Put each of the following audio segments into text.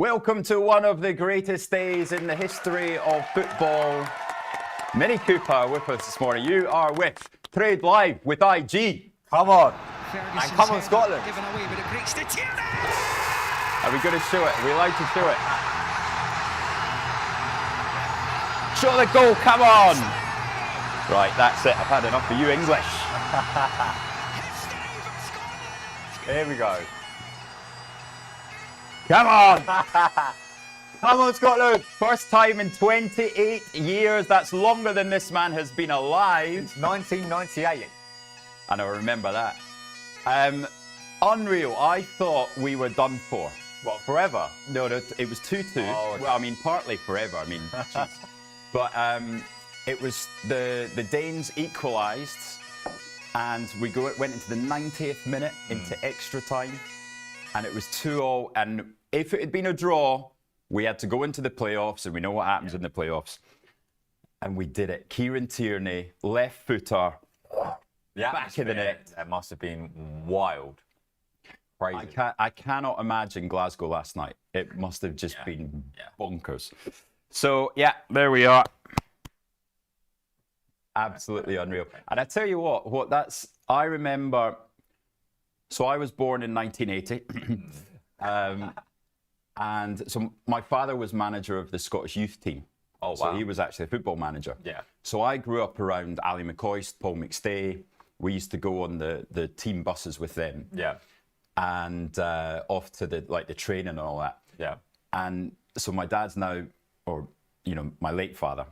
Welcome to one of the greatest days in the history of football. Mini Cooper with us this morning. You are with Trade Live with IG. Come on. And come on, Scotland. Are we going to show it? Are we allowed to show it? Show the goal, come on! Right, that's it. I've had enough of you English. Here we go. Come on! Come on, Scotland! First time in 28 years. That's longer than this man has been alive. It's 1998. And I remember that. Unreal. I thought we were done for. What, forever? No, it was 2-2. Oh, okay. Well, I mean, partly forever. I mean, geez. But it was the Danes equalised, and we went into the 90th minute into extra time, and it was 2-2. And if it had been a draw, we had to go into the playoffs, and we know what happens in the playoffs. And we did it. Kieran Tierney, left footer, back of the net. That must have been wild. Crazy. I cannot imagine Glasgow last night. It must have just been bonkers. So, yeah, there we are. Absolutely unreal. And I tell you what I remember, so I was born in 1980. And so my father was manager of the Scottish youth team. Oh, wow. So he was actually a football manager. Yeah. So I grew up around Ali McCoist, Paul McStay. We used to go on the team buses with them. Yeah. And off to the training and all that. Yeah. And so my dad's now, or my late father,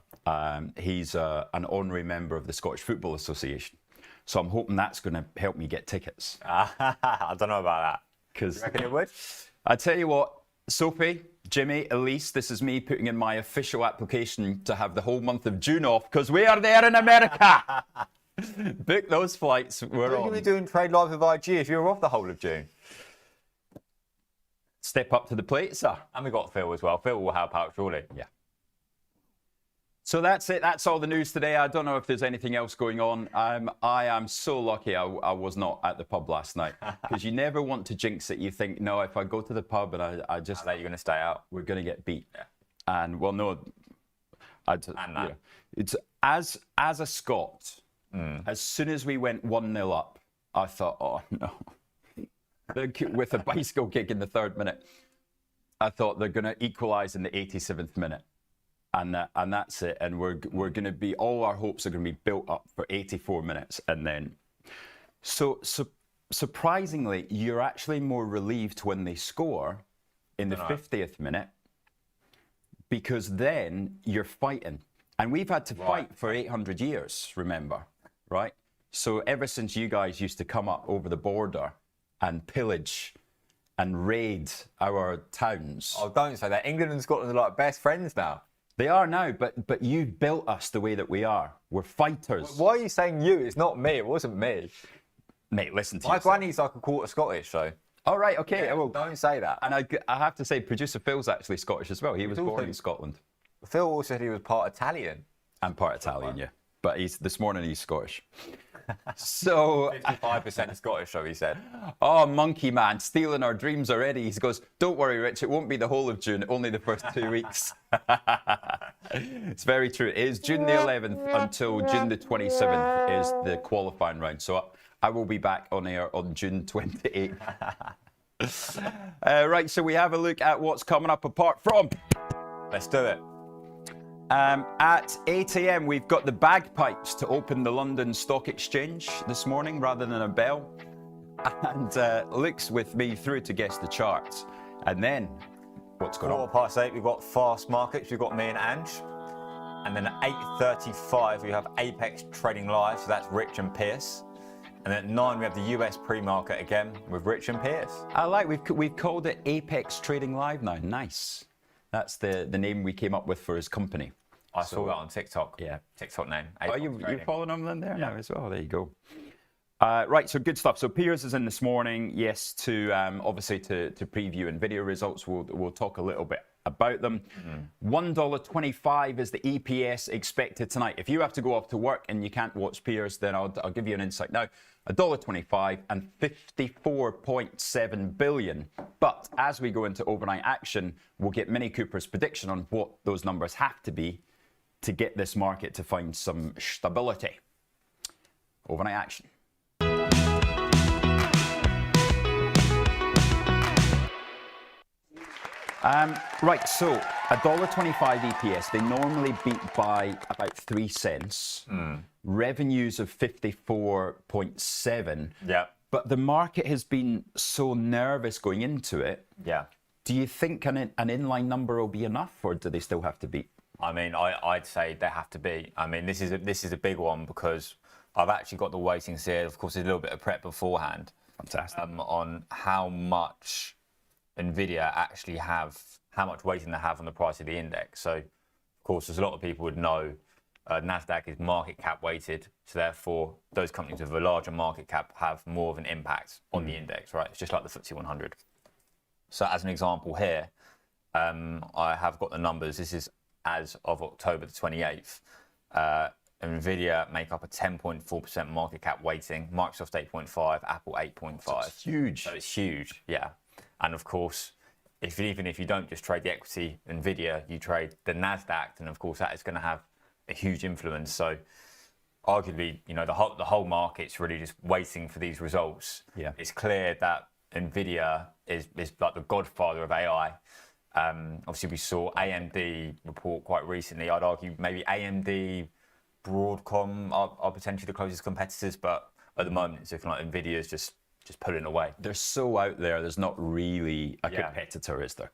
he's an honorary member of the Scottish Football Association. So I'm hoping that's going to help me get tickets. I don't know about that. Because You reckon it would? I tell you what, Sophie, Jimmy, Elise, this is me putting in my official application to have the whole month of June off because we are there in America. Book those flights. We're What are you on. going to be doing Trade Live with IG if you're off the whole of June? Step up to the plate, sir. And we got Phil as well. Phil will help out, surely. Yeah. So that's it. That's all the news today. I don't know if there's anything else going on. I am so lucky I was not at the pub last night because you never want to jinx it. You think, no, if I go to the pub and I just... That you're going to stay out. We're going to get beat. Yeah. And, well, no. It's as a Scot, as soon as we went 1-0 up, I thought, oh, no. With a bicycle kick in the 3rd minute, I thought they're going to equalise in the 87th minute. And that's it. And we're going to be, all our hopes are going to be built up for 84 minutes. And then, so surprisingly, you're actually more relieved when they score in the 50th minute because then you're fighting. And we've had to fight for 800 years, remember, right? So ever since you guys used to come up over the border and pillage and raid our towns. Oh, don't say that. England and Scotland are like best friends now. They are now, but you built us the way that we are. We're fighters. Why are you saying you? It's not me. It wasn't me. Mate, listen to My yourself. granny's like a quarter Scottish, so... All right, okay. Yeah, Well, don't say that. and I have to say, producer Phil's actually Scottish as well. He was born also- in Scotland. Phil also said he was part Italian. And part Italian, yeah. But this morning he's Scottish. So, 55% Scottish, so he said. oh, monkey man, stealing our dreams already. He goes, don't worry, Rich, it won't be the whole of June, only the first 2 weeks. It's very true. It is June the 11th until June the 27th is the qualifying round. So I will be back on air on June 28th. Right, so we have a look at what's coming up apart from... Let's do it. At 8 a.m, we've got the bagpipes to open the London Stock Exchange this morning rather than a bell. And Luke's with me through to guess the charts. And then, what's going on? 8:15, we've got fast markets. We've got me and Ange. And then at 8:35, we have Apex Trading Live. So that's Rich and Pierce. And then at 9, we have the US pre-market again with Rich and Pierce. I like, we've called it Apex Trading Live now. Nice. That's the name we came up with for his company. I saw that on TikTok. Yeah. TikTok name. Oh, Apex you're Trading. following him then there now as well. There you go. Right, so good stuff. So Piers is in this morning, yes, to obviously to preview NVIDIA results. We'll talk a little bit about them. $1.25 is the EPS expected tonight. If you have to go off to work and you can't watch peers, then I'll give you an insight now. $1.25 and 54.7 billion. But as we go into overnight action, we'll get Mini Cooper's prediction on what those numbers have to be to get this market to find some stability. Overnight action. Right, so $1.25 EPS, they normally beat by about 3 cents. Revenues of 54.7. Yeah. But the market has been so nervous going into it. Yeah. Do you think an inline number will be enough, or do they still have to beat? I mean, I'd say they have to be. I mean, this is a big one because I've actually got the weightings here. Of course, there's a little bit of prep beforehand. Fantastic. On how much NVIDIA actually have, how much weighting they have on the price of the index. So, of course, as a lot of people would know, NASDAQ is market cap weighted. So, therefore, those companies with a larger market cap have more of an impact on the index, right? It's just like the FTSE 100. So, as an example here, I have got the numbers. This is as of October the 28th. NVIDIA make up a 10.4% market cap weighting, Microsoft 8.5, Apple 8.5. So it's huge. So it's huge, yeah. And of course, even if you don't just trade the equity NVIDIA, you trade the NASDAQ, and of course that is going to have a huge influence. So arguably, you know, the whole market's really just waiting for these results. Yeah. It's clear that NVIDIA is like the godfather of AI. Obviously, we saw AMD report quite recently. I'd argue maybe AMD, Broadcom are potentially the closest competitors, but at the moment, it's looking like NVIDIA is just pulling away. They're so out there. There's not really a competitor, is there?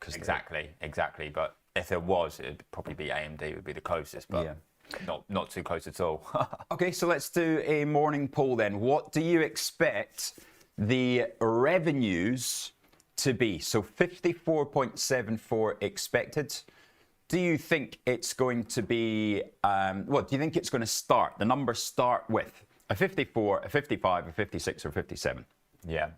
Exactly. But if there was, it'd probably be AMD would be the closest, but not too close at all. Okay, so let's do a morning poll then. What do you expect the revenues to be? So 54.74 expected. Do you think it's going to be, what do you think it's going to start? The numbers start with a 54, a 55, a 56, or 57? Yeah.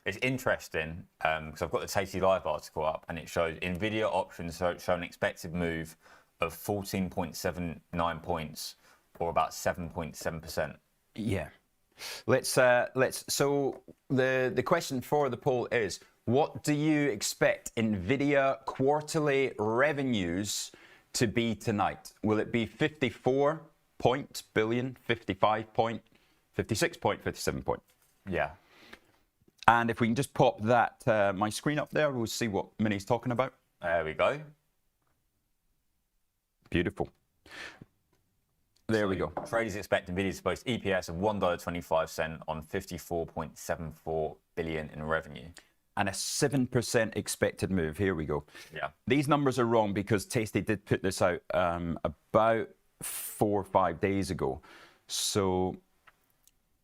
It's interesting because I've got the Tasty Live article up and it shows NVIDIA options show an expected move of 14.79 points or about 7.7%. Yeah. So the question for the poll is, what do you expect NVIDIA quarterly revenues to be tonight? Will it be 54 billion, 55 point, 56 point, 57 point? Yeah. And if we can just pop that, my screen up there, we'll see what Minnie's talking about. There we go. Beautiful. There we go. Traders expect NVIDIA to post EPS of $1.25 on 54.74 billion in revenue. And a 7% expected move. Here we go. Yeah. These numbers are wrong because Tasty did put this out about 4 or 5 days ago. So,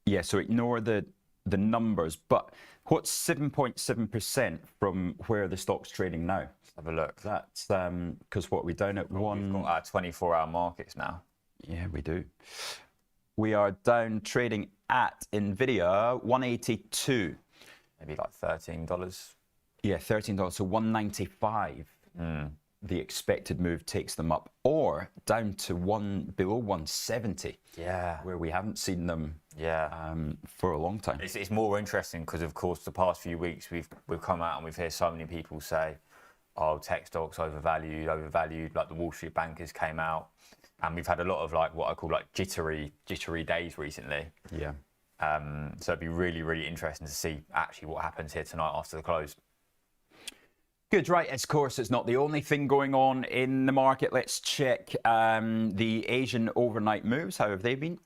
yeah, so ignore the numbers. But what's 7.7% from where the stock's trading now? Let's have a look. That's because what we're down at one. We've got our 24-hour markets now. Yeah, we do. We are down trading at NVIDIA 182. Maybe like $13. Yeah, $13. So 195. The expected move takes them up, or down to below 170. Yeah. Where we haven't seen them. For a long time. It's more interesting because, of course, the past few weeks we've come out and we've heard so many people say, "Oh, tech stocks overvalued." Like the Wall Street bankers came out, and we've had a lot of like what I call like jittery days recently. Yeah. So it'd be really, really interesting to see actually what happens here tonight after the close. Good, right. Of course, it's not the only thing going on in the market. Let's check the Asian overnight moves. How have they been?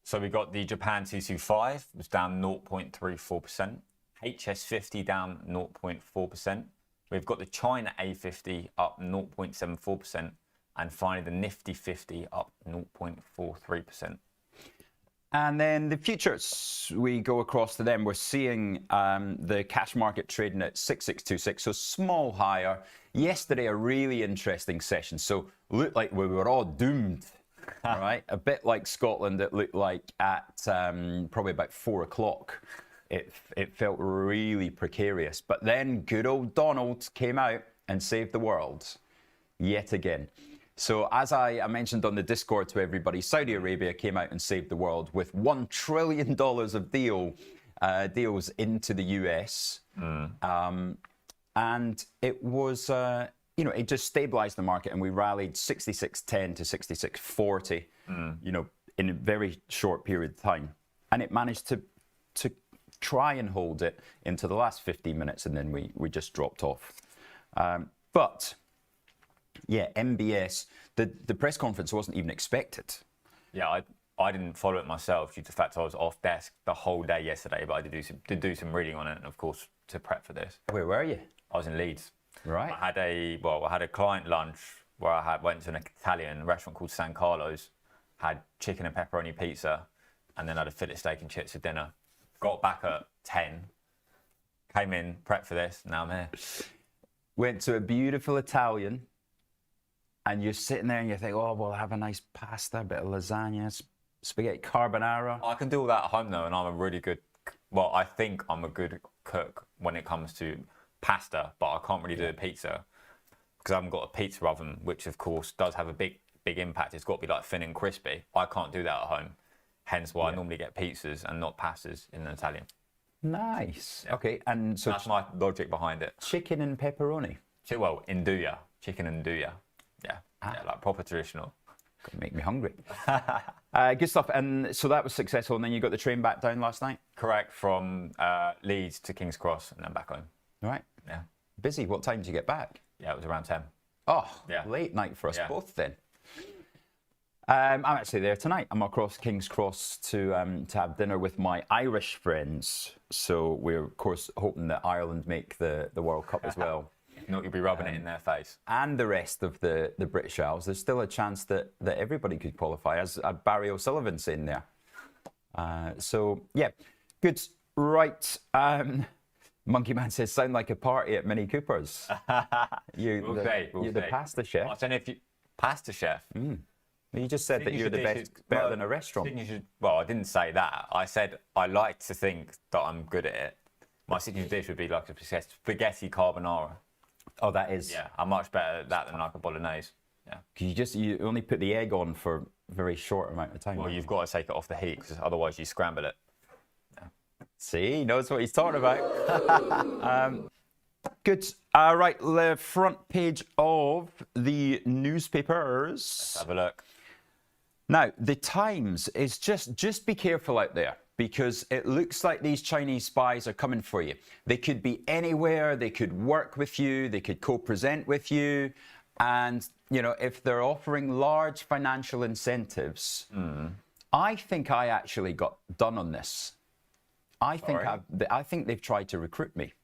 So we got the Japan 225 was down 0.34%. HS50 down 0.4%. We've got the China A50 up 0.74%. And finally, the Nifty 50 up 0.43%. And then the futures, we go across to them. We're seeing the cash market trading at 6626, so small higher. Yesterday, a really interesting session. So looked like we were all doomed, right? A bit like Scotland, it looked like at probably about 4 o'clock. it felt really precarious. But then good old Donald came out and saved the world yet again. So as I mentioned on the Discord to everybody, Saudi Arabia came out and saved the world with $1 trillion of deals into the US. And it was, it just stabilized the market, and we rallied 66.10 to 66.40, in a very short period of time. And it managed to try and hold it into the last 15 minutes, and then we just dropped off. But yeah, MBS, the press conference wasn't even expected. Yeah, I didn't follow it myself due to the fact I was off desk the whole day yesterday, but I did do some reading on it, and of course, to prep for this. Where were you? I was in Leeds. Right. I had a client lunch where I went to an Italian restaurant called San Carlo's, had chicken and pepperoni pizza, and then had a fillet steak and chips for dinner. Got back at 10, came in, prepped for this, now I'm here. Went to a beautiful Italian, and you're sitting there and you think, oh, we'll have a nice pasta, a bit of lasagna, spaghetti carbonara. I can do all that at home though, and I'm a really good, I think I'm a good cook when it comes to pasta, but I can't really do a pizza because I haven't got a pizza oven, which of course does have a big impact. It's got to be like thin and crispy. I can't do that at home, hence why I normally get pizzas and not pastas in an Italian. Nice. Okay, and so that's my logic behind it. Chicken and pepperoni. Well, induja, chicken induja. Yeah, like proper traditional. Gonna make me hungry. Good stuff. And so that was successful, and then you got the train back down last night? Correct, from Leeds to King's Cross and then back home. Right. Yeah. Busy. What time did you get back? Yeah, it was around 10. Oh, yeah. Late night for us both then. I'm actually there tonight. I'm across King's Cross to have dinner with my Irish friends. So we're of course hoping that Ireland make the World Cup as well. If not, you'll be rubbing it in their face. And the rest of the British Isles. There's still a chance that everybody could qualify, as Barry O'Sullivan's in there. So yeah, good. Right. Monkey Man says, sound like a party at Mini Cooper's. You're the pasta chef. I don't know if you... Pasta chef? You just said that you're the best, better than a restaurant. I didn't say that. I said I like to think that I'm good at it. My signature dish would be like a spaghetti carbonara. Oh, that is? Yeah, I'm much better at that than like a bolognese. Yeah. Because you only put the egg on for a very short amount of time. Well, you've got to take it off the heat, because otherwise you scramble it. Yeah. See, he knows what he's talking about. Good. Right, the front page of the newspapers. Let's have a look. Now, the Times is just be careful out there, because it looks like these Chinese spies are coming for you. They could be anywhere, they could work with you, they could co-present with you. And, if they're offering large financial incentives, I think I actually got done on this. I think they've tried to recruit me.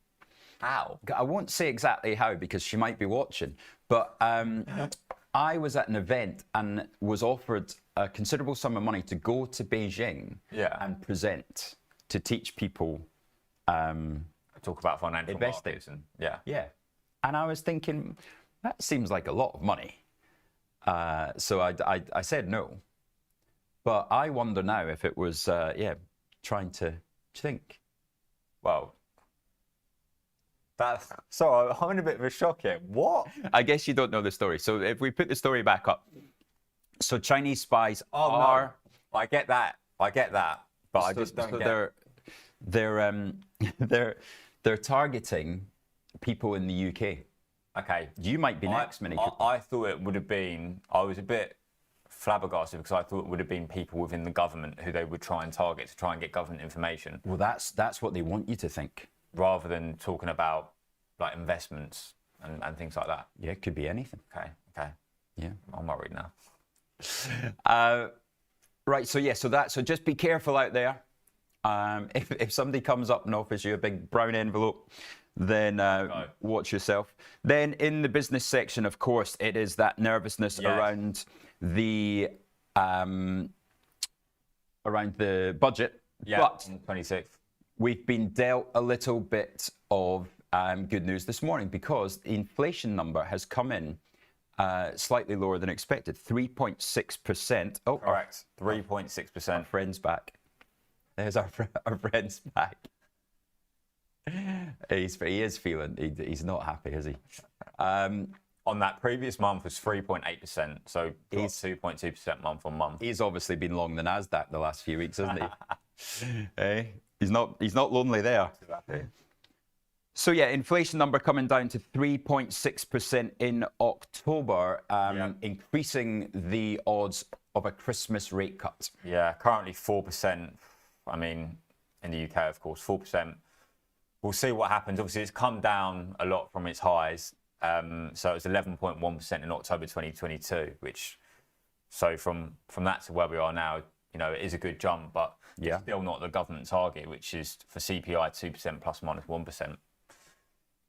How? I won't say exactly how, because she might be watching, but I was at an event and was offered a considerable sum of money to go to Beijing and present, to teach people talk about financial investing. Markets and And I was thinking, that seems like a lot of money. So I said no. But I wonder now if it was trying to think. Well, so I'm in a bit of a shock here. What? I guess you don't know the story. So if we put the story back up. So Chinese spies are... No. I get that. But I just don't get they're targeting people in the UK. Okay. You might be next, Mini Cooper. I thought it would have been... I was a bit flabbergasted, because I thought it would have been people within the government who they would try and target to try and get government information. Well, that's what they want you to think. Rather than talking about like investments and things like that. Yeah, it could be anything. Okay. Yeah. I'm worried now. Right, so just be careful out there. If somebody comes up and offers you a big brown envelope, then watch yourself. Then in the business section, of course, it is that nervousness around the budget. Yeah, but on the 26th. We've been dealt a little bit of good news this morning, because the inflation number has come in slightly lower than expected, 3.6%. Oh, correct, 3.6%. Our friend's back. There's our friend's back. He is feeling. He's not happy, is he? On that previous month was 3.8%, so he's 2.2% month on month. He's obviously been long the Nasdaq the last few weeks, hasn't he? He's not lonely there. Exactly. So yeah, inflation number coming down to 3.6% in October, increasing the odds of a Christmas rate cut. Yeah, currently 4%. I mean, in the UK, of course, 4%. We'll see what happens. Obviously, it's come down a lot from its highs. So it was 11.1% in October 2022, which, so from that to where we are now, you know, it is a good jump, but still not the government target, which is for CPI 2% plus minus 1%.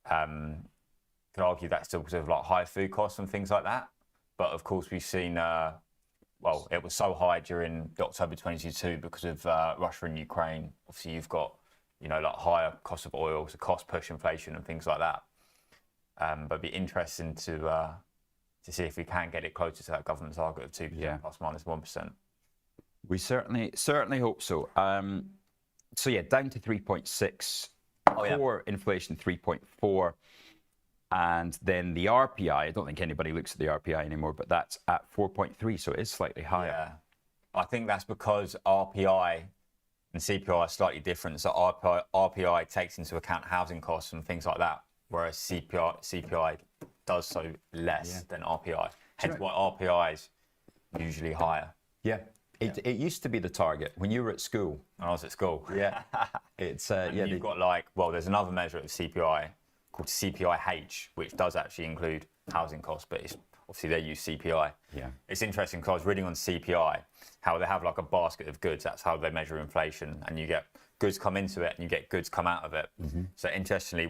Could argue that's still because of like high food costs and things like that. But of course, we've seen, well, it was so high during October 2022 because of Russia and Ukraine. Obviously, you've got, you know, like higher cost of oil, so cost push inflation and things like that. But it'd be interesting to see if we can get it closer to that government target of 2% plus minus 1%. We certainly hope so. So yeah, down to 3.6. Core inflation 3.4, and then the RPI. I don't think anybody looks at the RPI anymore, but that's at 4.3, so it is slightly higher. Yeah, I think that's because RPI and CPI are slightly different. So RPI takes into account housing costs and things like that, whereas CPI does so less than RPI. Hence why RPI is usually higher. Yeah. It used to be the target when you were at school. When I was at school. Yeah. It's you've got like, well, there's another measure of CPI called CPIH, which does actually include housing costs, but it's obviously they use CPI. Yeah. It's interesting because I was reading on CPI how they have like a basket of goods. That's how they measure inflation, and you get goods come into it and you get goods come out of it. Mm-hmm. So interestingly,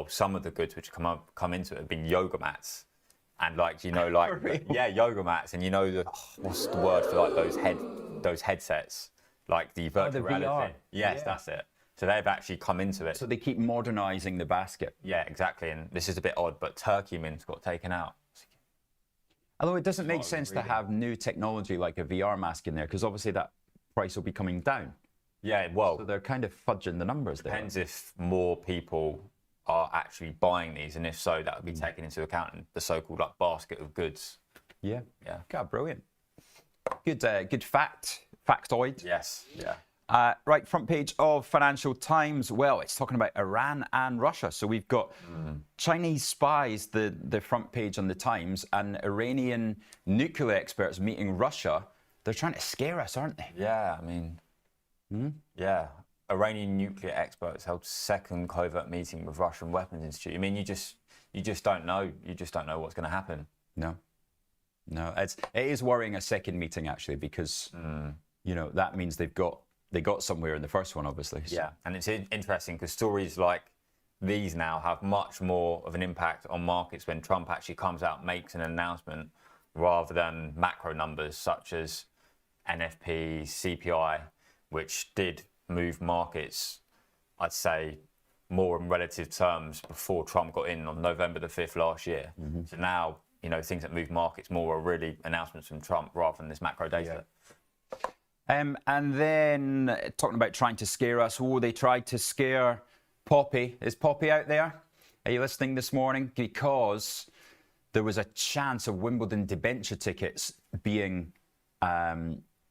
some of the goods which come into it have been yoga mats. And like, you know, like, yoga mats, and you know, what's the word for like those headsets, like the virtual reality. VR. Yes, that's it. So they've actually come into it. So they keep modernizing the basket. Yeah, exactly. And this is a bit odd, but turkey mints got taken out. Although it doesn't make sense to have new technology like a VR mask in there, because obviously that price will be coming down. Yeah, well. So they're kind of fudging the numbers there. Depends if more people are actually buying these, and if so, that would be taken into account in the so-called like basket of goods. Yeah. God, brilliant. Good factoid. Yes. Yeah. Right, front page of Financial Times. Well, it's talking about Iran and Russia. So we've got Chinese spies, the front page on the Times, and Iranian nuclear experts meeting Russia. They're trying to scare us, aren't they? Yeah, I mean, yeah. Iranian nuclear experts held second covert meeting with Russian Weapons Institute. I mean, you just don't know. You just don't know what's going to happen. No. It is worrying, a second meeting actually, because you know that means they got somewhere in the first one, obviously. So. Yeah, and it's interesting because stories like these now have much more of an impact on markets when Trump actually comes out, makes an announcement, rather than macro numbers such as NFP, CPI, which did move markets, I'd say, more in relative terms before Trump got in on November the 5th last year. Mm-hmm. So now, you know, things that move markets more are really announcements from Trump rather than this macro data. Yeah. And then talking about trying to scare us. Oh, they tried to scare Poppy. Is Poppy out there? Are you listening this morning? Because there was a chance of Wimbledon debenture tickets being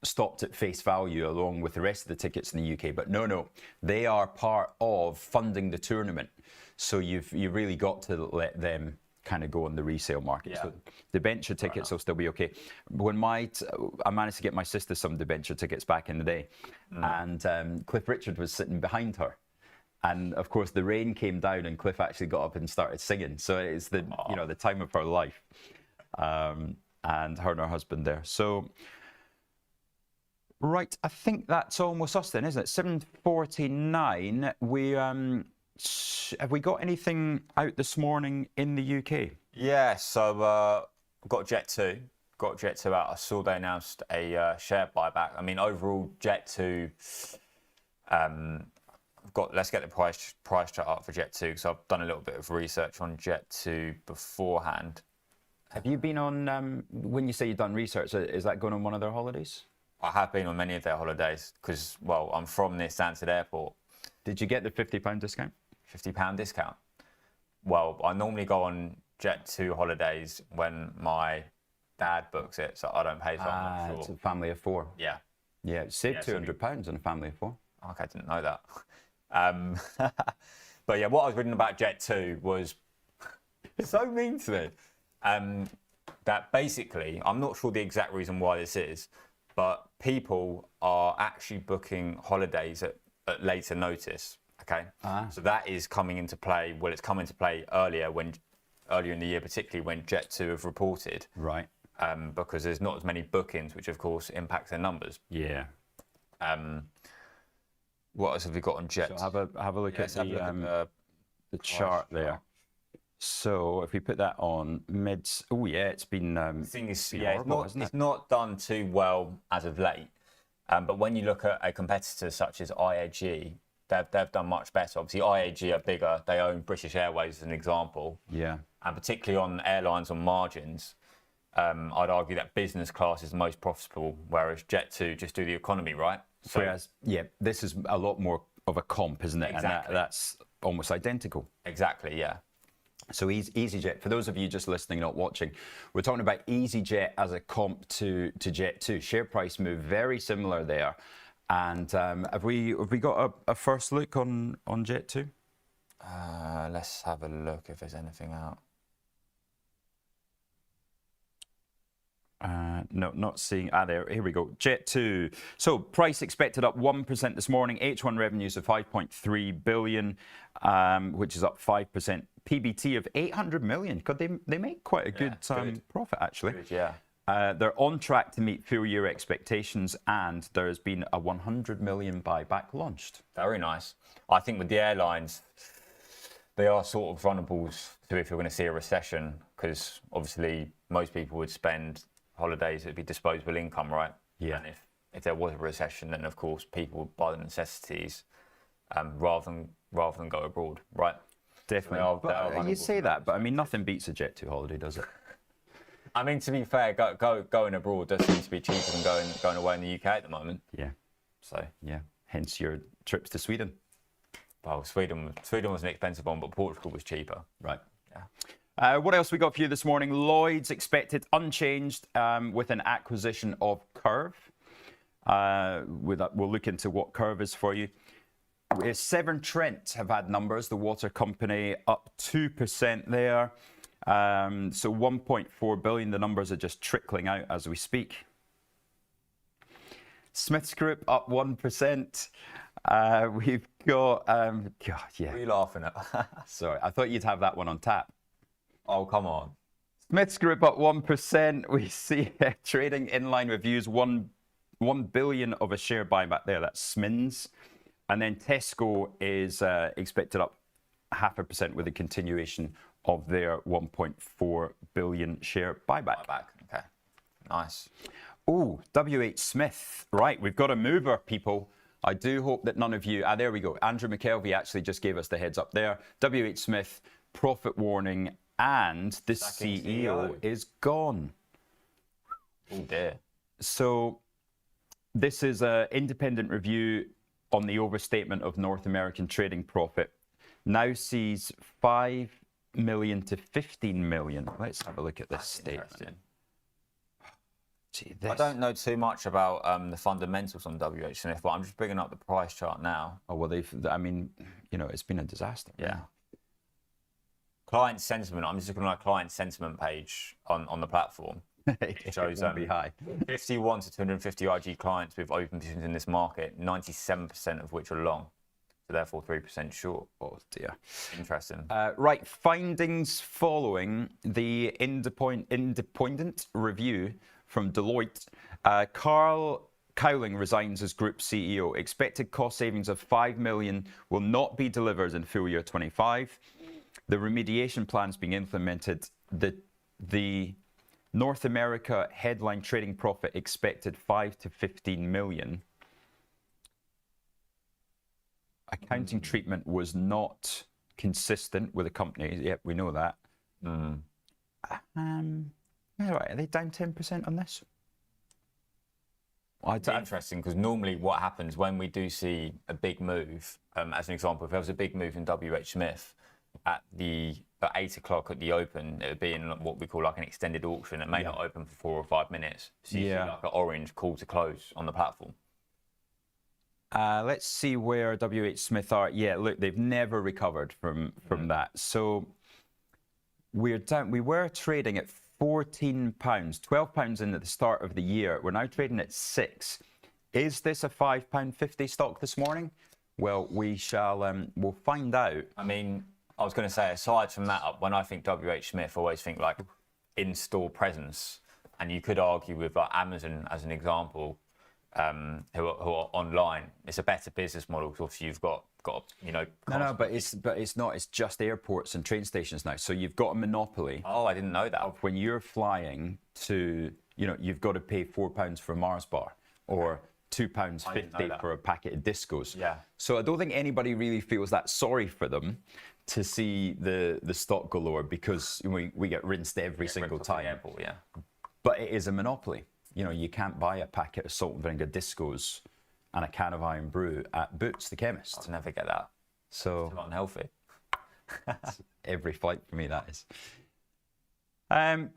stopped at face value along with the rest of the tickets in the UK, but no, they are part of funding the tournament. So you've really got to let them kind of go on the resale market. Yeah. So debenture tickets will still be okay. When I managed to get my sister some debenture tickets back in the day, and Cliff Richard was sitting behind her. And of course the rain came down and Cliff actually got up and started singing. So it's the time of her life. And her and her husband there. So right, I think that's almost us then, isn't it? 7:49. Have we got anything out this morning in the UK? Yeah, so I've got Jet2. Out. I saw they announced a share buyback. I mean, overall, Jet2. Let's get the price chart up for Jet2 because I've done a little bit of research on Jet2 beforehand. Have you been on? When you say you've done research, is that going on one of their holidays? I have been on many of their holidays because, well, I'm from near Stansted Airport. Did you get the £50 discount? £50 discount. Well, I normally go on Jet2 holidays when my dad books it, so I don't pay for it. I'm not sure. It's a family of 4. Yeah. Yeah, save £200 on a family of 4. Okay, I didn't know that. But yeah, what I was reading about Jet2 was so mean to me. That basically, I'm not sure the exact reason why this is, but people are actually booking holidays at later notice. Okay, so that is coming into play. Well, it's come into play earlier in the year, particularly when Jet2 have reported. Right. Because there's not as many bookings, which of course impacts their numbers. Yeah. What else have we got on Jet? So have a look at the chart there. So if we put that on mids, oh yeah, it's been. The thing is, horrible, it's not done too well as of late. But when you look at a competitor such as IAG, they've done much better. Obviously, IAG are bigger. They own British Airways as an example. Yeah. And particularly on airlines on margins, I'd argue that business class is the most profitable, whereas Jet2 just do the economy, right? So, whereas, yeah, this is a lot more of a comp, isn't it? Exactly. And that's almost identical. Exactly, yeah. So EasyJet, for those of you just listening, not watching, we're talking about EasyJet as a comp to Jet2. Share price move very similar there. And have we got a first look on Jet2? Let's have a look if there's anything out. No, not seeing. There. Here we go. Jet2. So price expected up 1% this morning. H1 revenues of 5.3 billion, which is up 5%. PBT of 800 million. God, they make quite a good profit actually. Good, yeah. They're on track to meet full year expectations, and there has been a 100 million buyback launched. Very nice. I think with the airlines, they are sort of vulnerable to if you're going to see a recession, because obviously most people would spend holidays, it'd be disposable income, right? Yeah. And if there was a recession, then of course people would buy the necessities rather than go abroad, right? Definitely. You say that, but I mean, nothing beats a Jet2 holiday, does it? I mean, to be fair, going abroad does seem to be cheaper than going away in the UK at the moment. Yeah. So yeah, hence your trips to Sweden. Well, Sweden was an expensive one, but Portugal was cheaper. Right. Yeah. What else we got for you this morning? Lloyd's expected unchanged with an acquisition of Curve. We'll look into what Curve is for you. Severn Trent have had numbers, the water company, up 2% there. So 1.4 billion, the numbers are just trickling out as we speak. Smiths Group up 1%. We've got, God, yeah. What are you laughing at? Sorry, I thought you'd have that one on tap. Oh, come on. Smiths Group up 1%. We see trading in line with views, 1 billion of a share buyback there. That's Smins. And then Tesco is expected up 0.5% with a continuation of their 1.4 billion share buyback. Okay, nice. Oh, WH Smith. Right, we've got a mover, people. I do hope that none of you... there we go. Andrew McKelvey actually just gave us the heads up there. WH Smith, profit warning, and the CEO is gone. Oh, dear. So this is an independent review on the overstatement of North American trading profit. Now sees 5 million to 15 million. Let's have a look at this statement. Gee, I don't know too much about the fundamentals on WH Smith, but I'm just bringing up the price chart now. Oh, well, I mean, it's been a disaster. Yeah. Client sentiment, I'm just looking at a client sentiment page on the platform. It shows be high. 51 to 250 IG clients with open positions in this market, 97% of which are long. So therefore 3% short. Oh dear. Interesting. Right, findings following the independent review from Deloitte. Carl Cowling resigns as Group CEO. Expected cost savings of 5 million will not be delivered in full year 25. The remediation plans being implemented. The North America headline trading profit expected 5 to 15 million. Accounting treatment was not consistent with the company. Yep, we know that. All right, are they down 10% on this? It's interesting because normally what happens when we do see a big move, as an example, if there was a big move in WH Smith at 8 o'clock at the open, it would be in what we call like an extended auction. It may not open for 4 or 5 minutes. So you see like an orange call to close on the platform. Let's see where WH Smith are. Yeah, look, they've never recovered from that. So we're down. We were trading at £14, £12 in at the start of the year. We're now trading at £6. Is this a £5.50 stock this morning? Well, we shall. We'll find out. I mean, I was going to say, aside from that, when I think WH Smith, I always think like in-store presence, and you could argue with like Amazon as an example, who are online. It's a better business model because obviously you've got No, but it's not. It's just airports and train stations now. So you've got a monopoly. Oh, I didn't know that. When you're flying to, you've got to pay £4 for a Mars bar or £2.50 for a packet of discos. Yeah. So I don't think anybody really feels that sorry for them to see the stock go lower because we get rinsed every single time. Airport, yeah. But it is a monopoly. You can't buy a packet of salt and vinegar discos and a can of Iron Brew at Boots, the chemist. I'll never get that. So it's too unhealthy. Every flight for me, that is.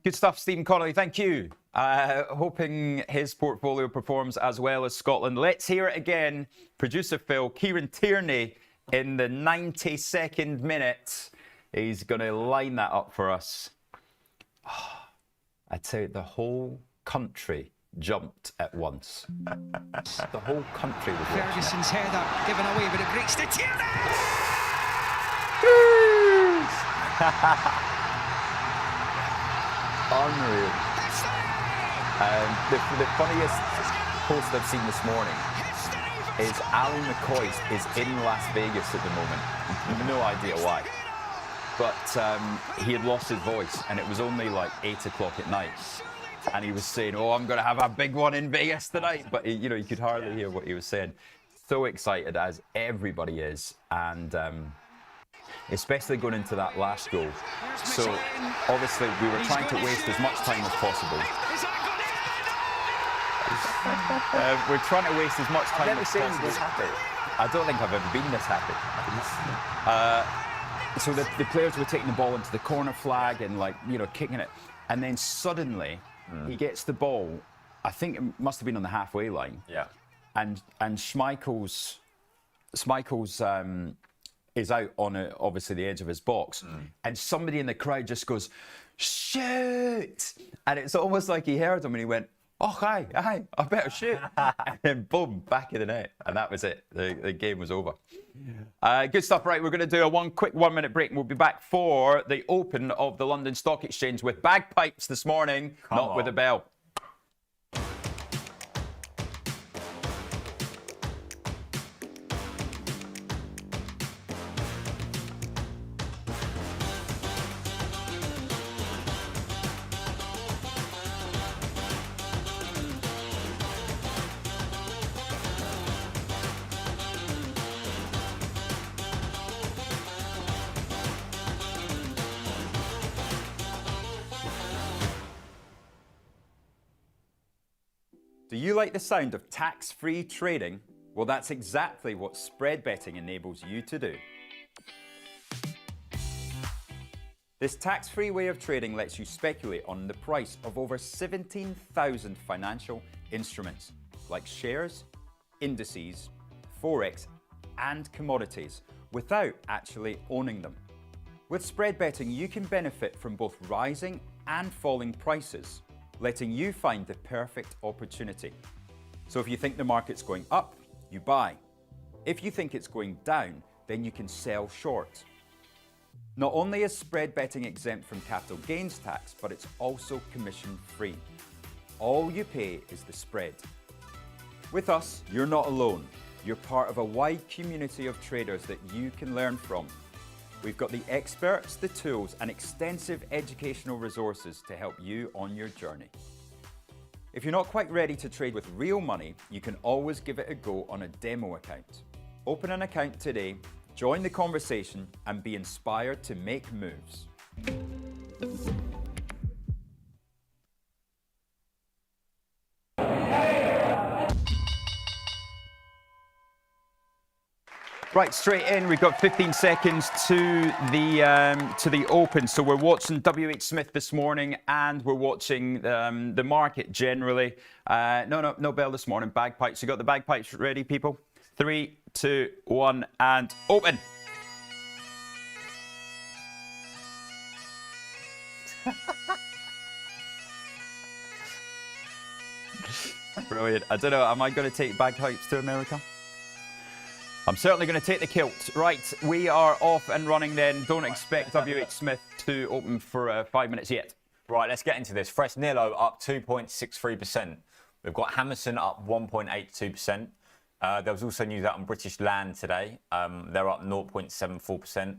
Good stuff, Stephen Connolly. Thank you. Hoping his portfolio performs as well as Scotland. Let's hear it again. Producer Phil, Kieran Tierney in the 92nd minute. He's going to line that up for us. I'd say the whole country jumped at once. The whole country was watching. Ferguson's header given away, but it breaks to Tierney! Unreal. The funniest post I've seen this morning is Ali McCoist is in Las Vegas at the moment. I have no idea why. But he had lost his voice and it was only like 8 o'clock at night. And he was saying, I'm going to have a big one in Vegas tonight. But, you could hardly hear what he was saying. So excited, as everybody is. And especially going into that last goal. So, obviously, we were trying to waste as much time as possible. We're trying to waste as much time as possible. I've never seen this happen. I don't think I've ever been this happy. So the players were taking the ball into the corner flag and, kicking it. And then suddenly... he gets the ball, I think it must have been on the halfway line. Yeah. And Schmeichel's is out on obviously the edge of his box. And somebody in the crowd just goes, shoot! And it's almost like he heard him and he went, hi, I better shoot. And then boom, back in the net. And that was it. The game was over. Good stuff. Right, we're going to do a quick 1 minute break and we'll be back for the open of the London Stock Exchange with bagpipes this morning, not with a bell. Do you like the sound of tax-free trading? Well, that's exactly what spread betting enables you to do. This tax-free way of trading lets you speculate on the price of over 17,000 financial instruments, like shares, indices, forex, and commodities, without actually owning them. With spread betting, you can benefit from both rising and falling prices, letting you find the perfect opportunity. So if you think the market's going up, you buy. If you think it's going down, then you can sell short. Not only is spread betting exempt from capital gains tax, but it's also commission free. All you pay is the spread. With us, you're not alone. You're part of a wide community of traders that you can learn from. We've got the experts, the tools, and extensive educational resources to help you on your journey. If you're not quite ready to trade with real money, you can always give it a go on a demo account. Open an account today, join the conversation, and be inspired to make moves. Right, straight in. We've got 15 seconds to the open. So we're watching WH Smith this morning, and we're watching the market generally. No bell this morning. Bagpipes. You got the bagpipes ready, people? 3, 2, 1, and open. Brilliant. I don't know. Am I going to take bagpipes to America? I'm certainly going to take the kilt. Right, we are off and running then. Don't expect WH Smith to open for 5 minutes yet. Right, let's get into this. Fresnillo up 2.63%. We've got Hammerson up 1.82%. There was also news out on British Land today. They're up 0.74%.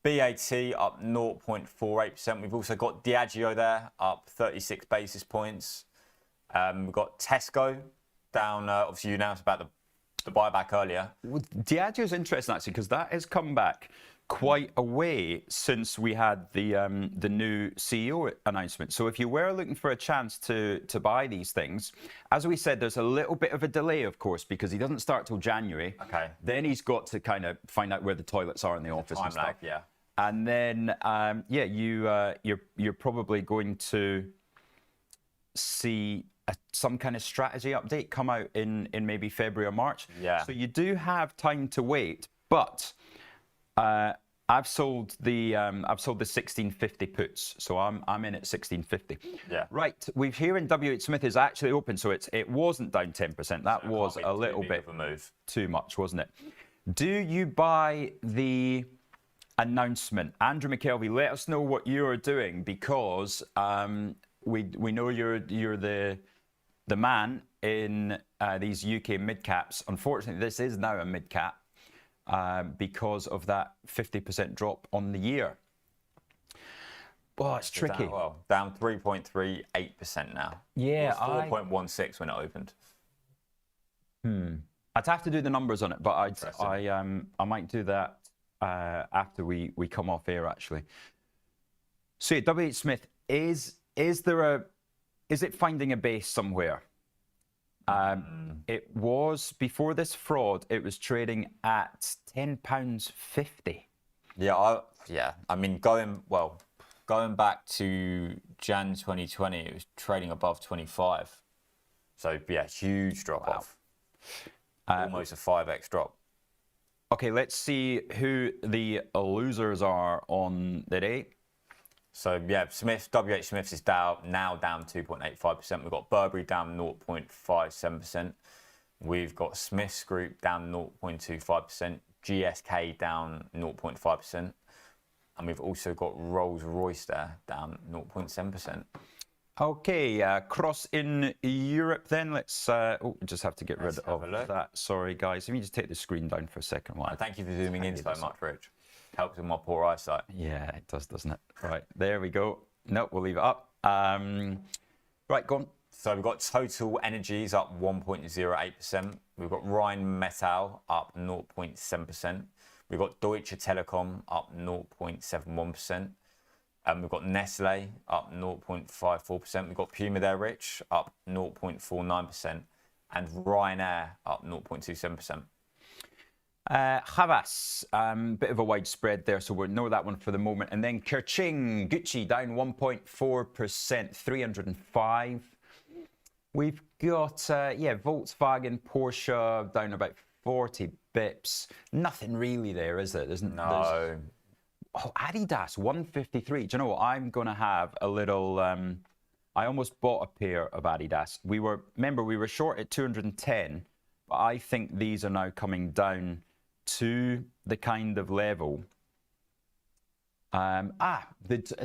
BAT up 0.48%. We've also got Diageo there up 36 basis points. We've got Tesco down. Obviously, you announced about the buyback earlier. Well, Diageo's interesting actually, because that has come back quite a way since we had the new CEO announcement. So if you were looking for a chance to buy these things, as we said, there's a little bit of a delay, of course, because he doesn't start till January. Okay. Then he's got to kind of find out where the toilets are in the office and stuff. Lag, yeah. And then you're probably going to see some kind of strategy update come out in maybe February or March. Yeah. So you do have time to wait, but I've sold the 1650 puts, so I'm in at 1650. Yeah. Right. We've here in WH Smith is actually open, so it wasn't down 10%. That So was a little bit of a move. too much, wasn't it? Do you buy the announcement? Andrew McKelvey, let us know what you are doing, because we know you're the man in these UK mid caps. Unfortunately, this is now a mid cap because of that 50% drop on the year. Oh, it's tricky. Down 3.38% now. Yeah, it was 4.16 when it opened. I'd have to do the numbers on it, but I might do that after we come off air actually. So WH Smith, is it finding a base somewhere? It was, before this fraud, it was trading at £10.50. Yeah. I mean, going back to Jan 2020, it was trading above 25. So yeah, huge drop off. Almost a 5x drop. Okay, let's see who the losers are on the day. So yeah, WH Smith's is now down 2.85%. We've got Burberry down 0.57%. We've got Smith's Group down 0.25%. GSK down 0.5%. And we've also got Rolls-Royce there down 0.7%. Okay, cross in Europe then. Let's just have to get rid of that. Sorry, guys. Let me just take the screen down for a second. Thank you for zooming in so much, Rich. Helps with my poor eyesight. Yeah, it does, doesn't it? Right, there we go. Nope, we'll leave it up. Right, go on. So we've got Total Energies up 1.08%. We've got Rheinmetall up 0.7%. We've got Deutsche Telekom up 0.71%. We've got Nestle up 0.54%. We've got Puma there, Rich, up 0.49%. And Ryanair up 0.27%. Havas, bit of a wide spread there, so we'll know that one for the moment. And then Kerching, Gucci down 1.4%, 305. We've got, Volkswagen, Porsche down about 40 bips. Nothing really there, is there? No. Adidas, 153. Do you know what? I'm going to have a little... I almost bought a pair of Adidas. Remember, we were short at 210, but I think these are now coming down to the kind of level. I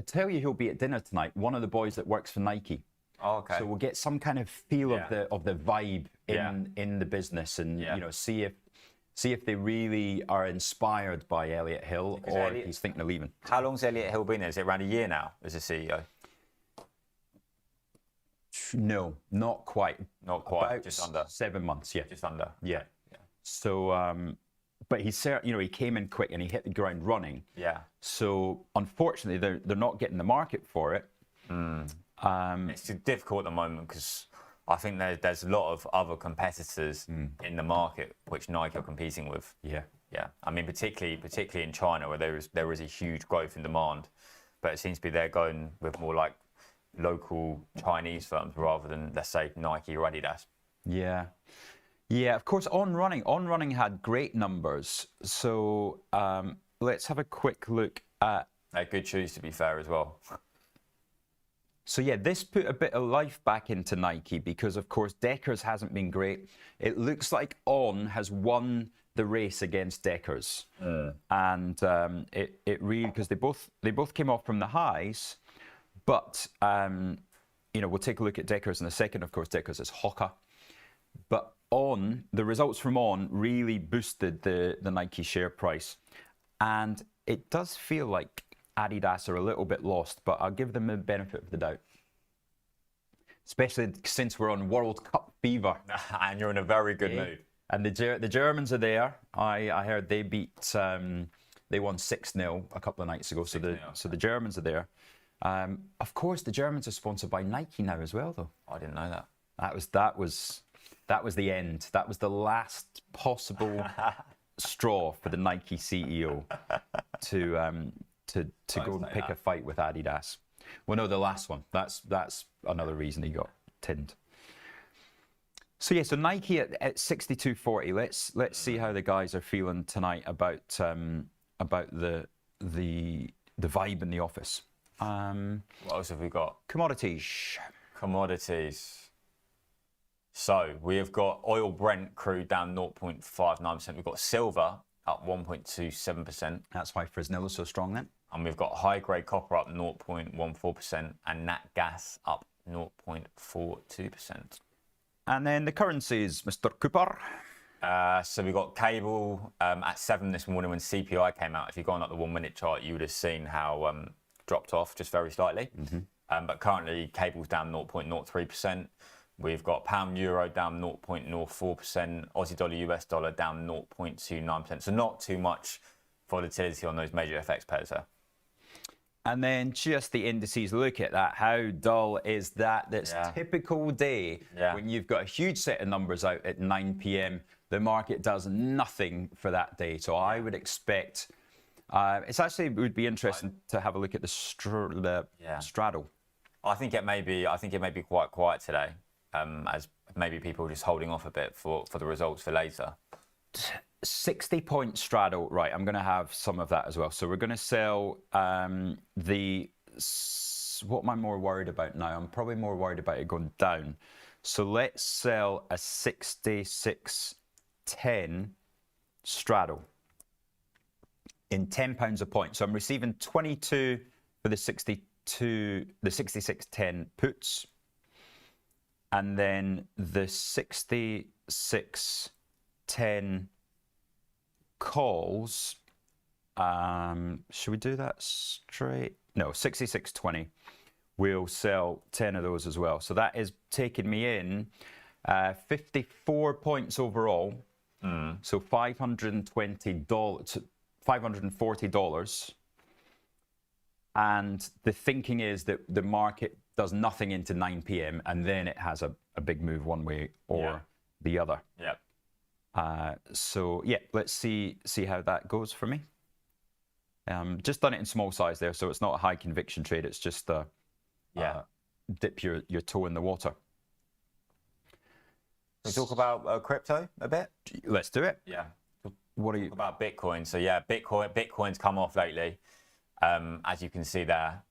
tell you who'll be at dinner tonight. One of the boys that works for Nike. Oh, okay. So we'll get some kind of feel of the vibe in the business, and see if they really are inspired by Elliot Hill, or if he's thinking of leaving. How long's Elliot Hill been there? Is it around a year now as a CEO? No, not quite. Not quite. About just under 7 months. Yeah, just under. Yeah. So, but he he came in quick and he hit the ground running. Yeah. So unfortunately, they're not getting the market for it. It's difficult at the moment because I think there's a lot of other competitors in the market which Nike are competing with. Yeah. Yeah, I mean, particularly in China, where there is a huge growth in demand, but it seems to be they're going with more like local Chinese firms rather than, let's say, Nike or Adidas. Yeah. Yeah, of course, On Running had great numbers. So let's have a quick look at... They're good shoes, to be fair, as well. So yeah, this put a bit of life back into Nike because, of course, Deckers hasn't been great. It looks like On has won the race against Deckers. And it really, because they both came off from the highs, but, you know, we'll take a look at Deckers in a second. Of course, Deckers is Hoka. But On, the results from On really boosted the Nike share price. And it does feel like Adidas are a little bit lost, but I'll give them the benefit of the doubt. Especially since we're on World Cup fever. And you're in a very good mood. And the Germans are there. I heard they beat, they won 6-0 a couple of nights ago. So the Germans are there. Of course, the Germans are sponsored by Nike now as well, though. I didn't know that. That was the end. That was the last possible straw for the Nike CEO to go and pick a fight with Adidas. Well, no, the last one. That's another reason he got tinned. So yeah, so Nike at 62.40. Let's see how the guys are feeling tonight about the vibe in the office. What else have we got? Commodities. So we have got oil Brent crude down 0.59%. We've got silver up 1.27%. That's why Fresnel is so strong then. And we've got high grade copper up 0.14% and nat gas up 0.42%. And then the currencies, Mr. Cooper. So we got cable at 7 this morning when CPI came out. If you go on like the 1 minute chart, you would have seen how dropped off just very slightly. But currently cable's down 0.03%. We've got pound euro down 0.04%, Aussie dollar US dollar down 0.29%. So not too much volatility on those major FX pairs there. And then just the indices, look at that. How dull is that? That's typical day when you've got a huge set of numbers out at 9 p.m. The market does nothing for that day. So I would expect, it would be interesting to have a look at the straddle. I think it may be quite quiet today, as maybe people are just holding off a bit for the results for later. 60-point straddle, right, I'm going to have some of that as well. So we're going to sell what am I more worried about now? I'm probably more worried about it going down. So let's sell a 66.10 straddle in £10 a point. So I'm receiving 22 for the 66.10 puts, and then the 66.10 calls. Should we do that straight? No, 66.20. We'll sell 10 of those as well. So that is taking me in 54 points overall. So $540. And the thinking is that the market does nothing into 9 p.m. and then it has a big move one way or the other. So yeah, let's see how that goes for me. Just done it in small size there, so it's not a high conviction trade. It's just dip your toe in the water. Can we talk about crypto a bit? Let's do it. Yeah. What are you talk about Bitcoin? So yeah, Bitcoin's come off lately. As you can see there,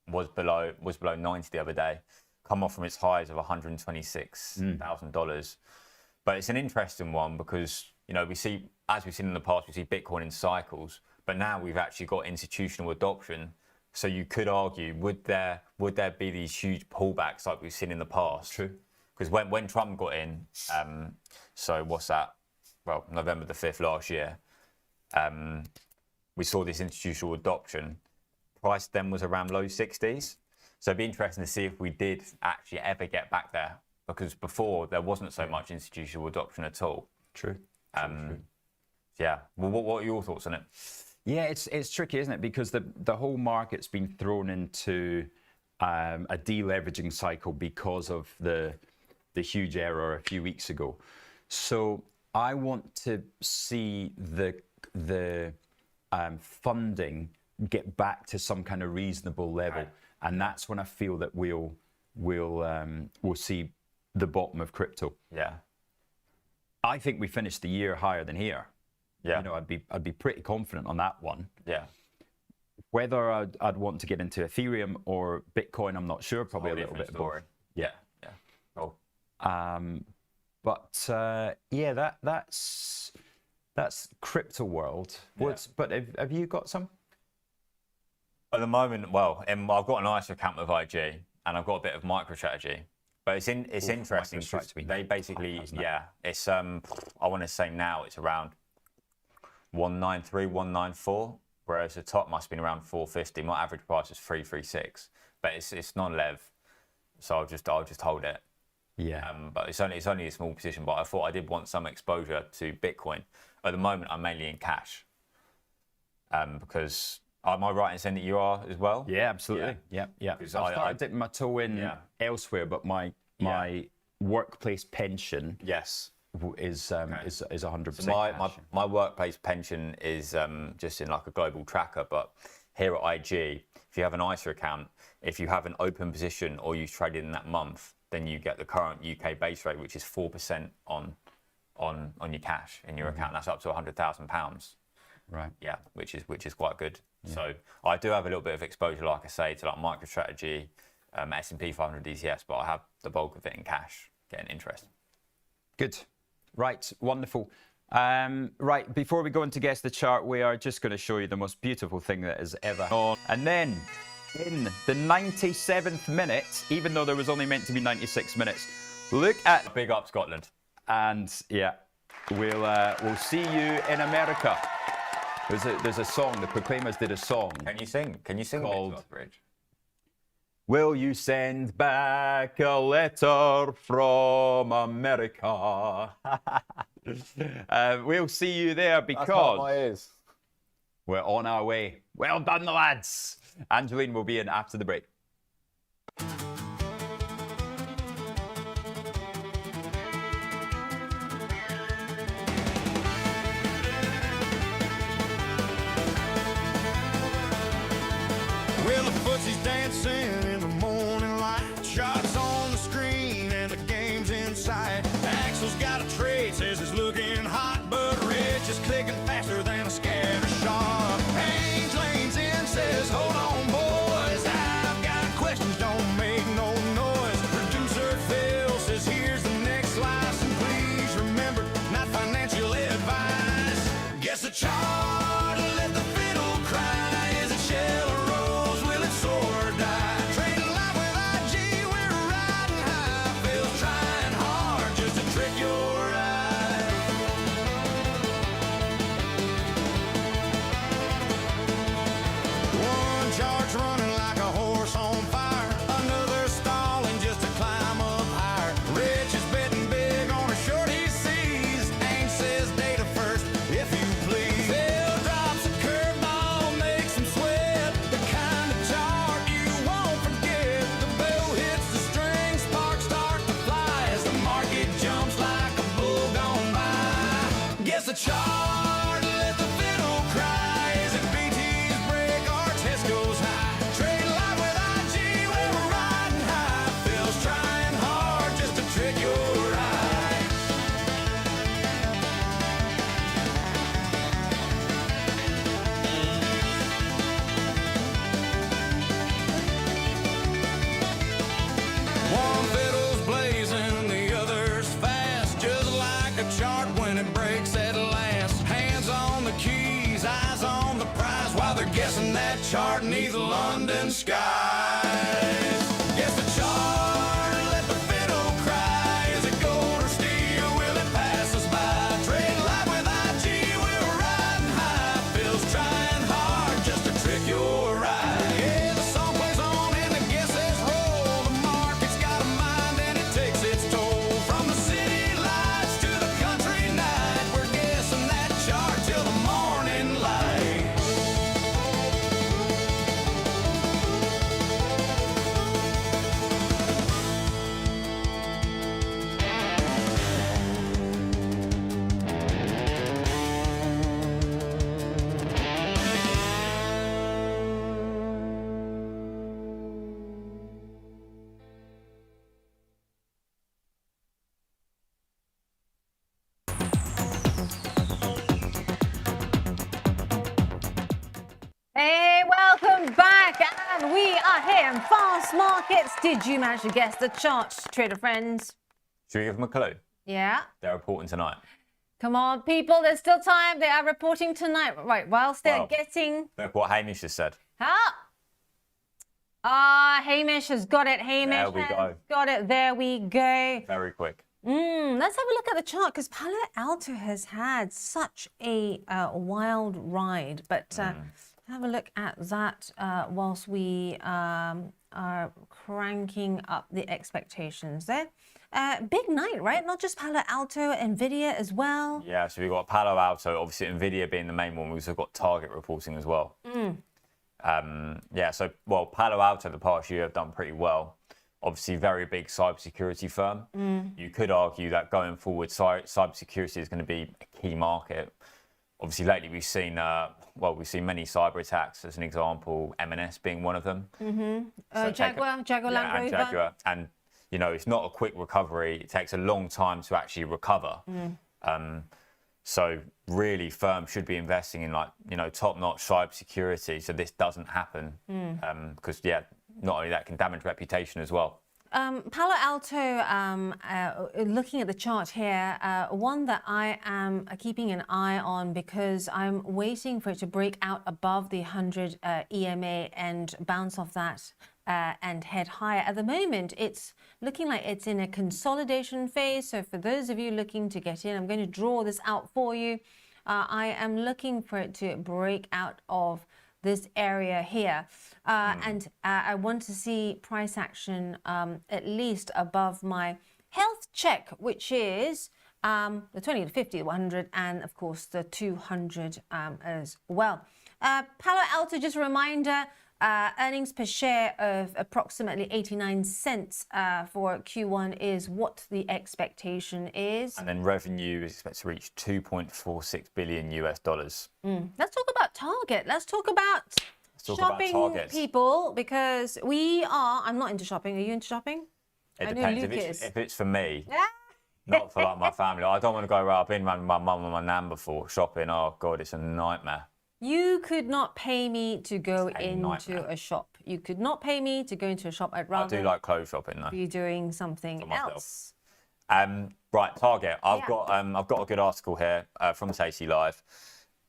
was below 90 the other day. Come off from its highs of $126,000. But it's an interesting one because, you know, as we've seen in the past, we see Bitcoin in cycles, but now we've actually got institutional adoption. So you could argue, would there be these huge pullbacks like we've seen in the past? True. Because when Trump got in, so what's that? Well, November the 5th last year, we saw this institutional adoption. Price then was around low 60s. So it'd be interesting to see if we did actually ever get back there, because before there wasn't so much institutional adoption at all. True. Yeah. Well, what are your thoughts on it? Yeah, it's tricky, isn't it? Because the whole market's been thrown into a deleveraging cycle because of the the huge error a few weeks ago. So I want to see the funding get back to some kind of reasonable level, and that's when I feel that we'll see the bottom of crypto. Yeah. I think we finished the year higher than here. Yeah. You know, I'd be pretty confident on that one. Yeah. Whether I'd want to get into Ethereum or Bitcoin, I'm not sure. Probably a little bit of both. Yeah. Yeah. Cool. Yeah, that's crypto world. But have you got some? At the moment, well, I've got an ISA account with IG, and I've got a bit of MicroStrategy. But it's interesting. They basically, it's I want to say now it's around 193, 194, whereas the top must have been around 450. My average price is 336, but it's non-lev, so I'll just hold it. Yeah. But it's only a small position. But I thought I did want some exposure to Bitcoin. At the moment, I'm mainly in cash. Because am I right in saying that you are as well? Yeah, absolutely. Yeah. I've started dipping my toe in elsewhere, but my workplace pension Yes. is 100%. So my workplace pension is just in like a global tracker, but here at IG, if you have an ISA account, if you have an open position or you traded in that month, then you get the current UK base rate, which is 4% on your cash in your account. That's up to £100,000. Right. Yeah, which is quite good. Yeah. So I do have a little bit of exposure, like I say, to like MicroStrategy, S&P 500 DCS, but I have the bulk of it in cash, getting interest. Good. Right. Wonderful. Right. Before we go into guess the chart, we are just going to show you the most beautiful thing that has ever on. And then in the 97th minute, even though there was only meant to be 96 minutes, look at big up Scotland. And yeah, we'll see you in America. There's a song. The Proclaimers did a song. Can you sing? Can you sing called Bridge? Will you send back a letter from America? We'll see you there because we're on our way. Well done, lads. Angeline will be in after the break. Well, the footsie's dancing in the morning light. Shots on the screen and the game's in sight. Axel's got a trade, says it's looking hot, but Rich is clicking faster than a scatter shot. Haynes lanes in, says, hold on, boys. I've got questions, don't make no noise. Producer Phil says, here's the next slice. And please remember, not financial advice. Guess the chart, let the fiddle cry. Is it shell or rose? Will it soar or die? Trading live with IG, we're riding high. Phil's trying hard just to trick your eye. One chart's running like a horse on fire. Another stalling just to climb up higher. Rich is betting big on a short he sees. Ames says data first, if you please. Phil drops a curveball, makes him sweat. The kind of chart you won't forget. The bell hits the string, sparks start to fly as the market jumps like a bull gone by. Guess the chart, let the fiddle cry. Is it BT's break or Tesco's high? Trade live with IG, where we're riding high. Phil's trying hard just to trick your eye. One fiddle's blazing, the other's fast. Just like a chart when it breaks at last. Hands on the keys, eyes on the prize, while they're guessing that chart neath London skies. Guess the chart, let the fiddle cry. Is it gold or steel? Will it pass us by? Trade live with IG, we're riding high. Phil's trying hard just to trick your eye. Yeah, the song plays on and the guesses roll. The market's got a mind and it takes its toll. From the city lights to the country night, we're guessing that chart till the morning light. US markets. Did you manage to guess the chart, trader friends? Should we give them a clue? Yeah. They're reporting tonight. Come on, people. There's still time. They are reporting tonight. Right. Whilst they're Well, getting. Look what Hamish has said. Hamish has got it. Hamish There we has go. got it. There we go. Very quick. Let's have a look at the chart because Palo Alto has had such a wild ride. But have a look at that whilst we are cranking up the expectations there. Big night, right? Not just Palo Alto, NVIDIA as well. Yeah, so we've got Palo Alto, obviously NVIDIA being the main one. We've also got Target reporting as well. Yeah, so, well, Palo Alto the past year have done pretty well. Obviously, very big cybersecurity firm. You could argue that going forward, cybersecurity is going to be a key market. Obviously, lately we've seen, we've seen many cyber attacks as an example, M&S being one of them. So Jaguar Land Rover. and Jaguar. And, you know, it's not a quick recovery. It takes a long time to actually recover. So really, firms should be investing in, like, you know, top-notch cybersecurity so this doesn't happen. Because, yeah, not only that, can damage reputation as well. Palo Alto, looking at the chart here, one that I am keeping an eye on because I'm waiting for it to break out above the 100 EMA and bounce off that and head higher. At the moment, it's looking like it's in a consolidation phase. So for those of you looking to get in, I'm going to draw this out for you. I am looking for it to break out of this area here. And I want to see price action at least above my health check, which is the 20 to 50, 100, and of course the 200 as well. Palo Alto, just a reminder, earnings per share of approximately 89 cents for Q1 is what the expectation is. And then revenue is expected to reach $2.46 billion US. Let's talk about Target. Let's talk about shopping, Target. people, because we are. I'm not into shopping. Are you into shopping? It I know depends. Luke If it's for me, not for like my family. I don't want to go around. I've been around with my mum and my nan before shopping. Oh God, it's a nightmare. You could not pay me to go It's a into nightmare. a shop. You could not pay me to go into a shop. I'd I rather do like clothes shopping though. be doing something myself. else. Right, Target. I've Yeah. got a good article here from Tasty Live.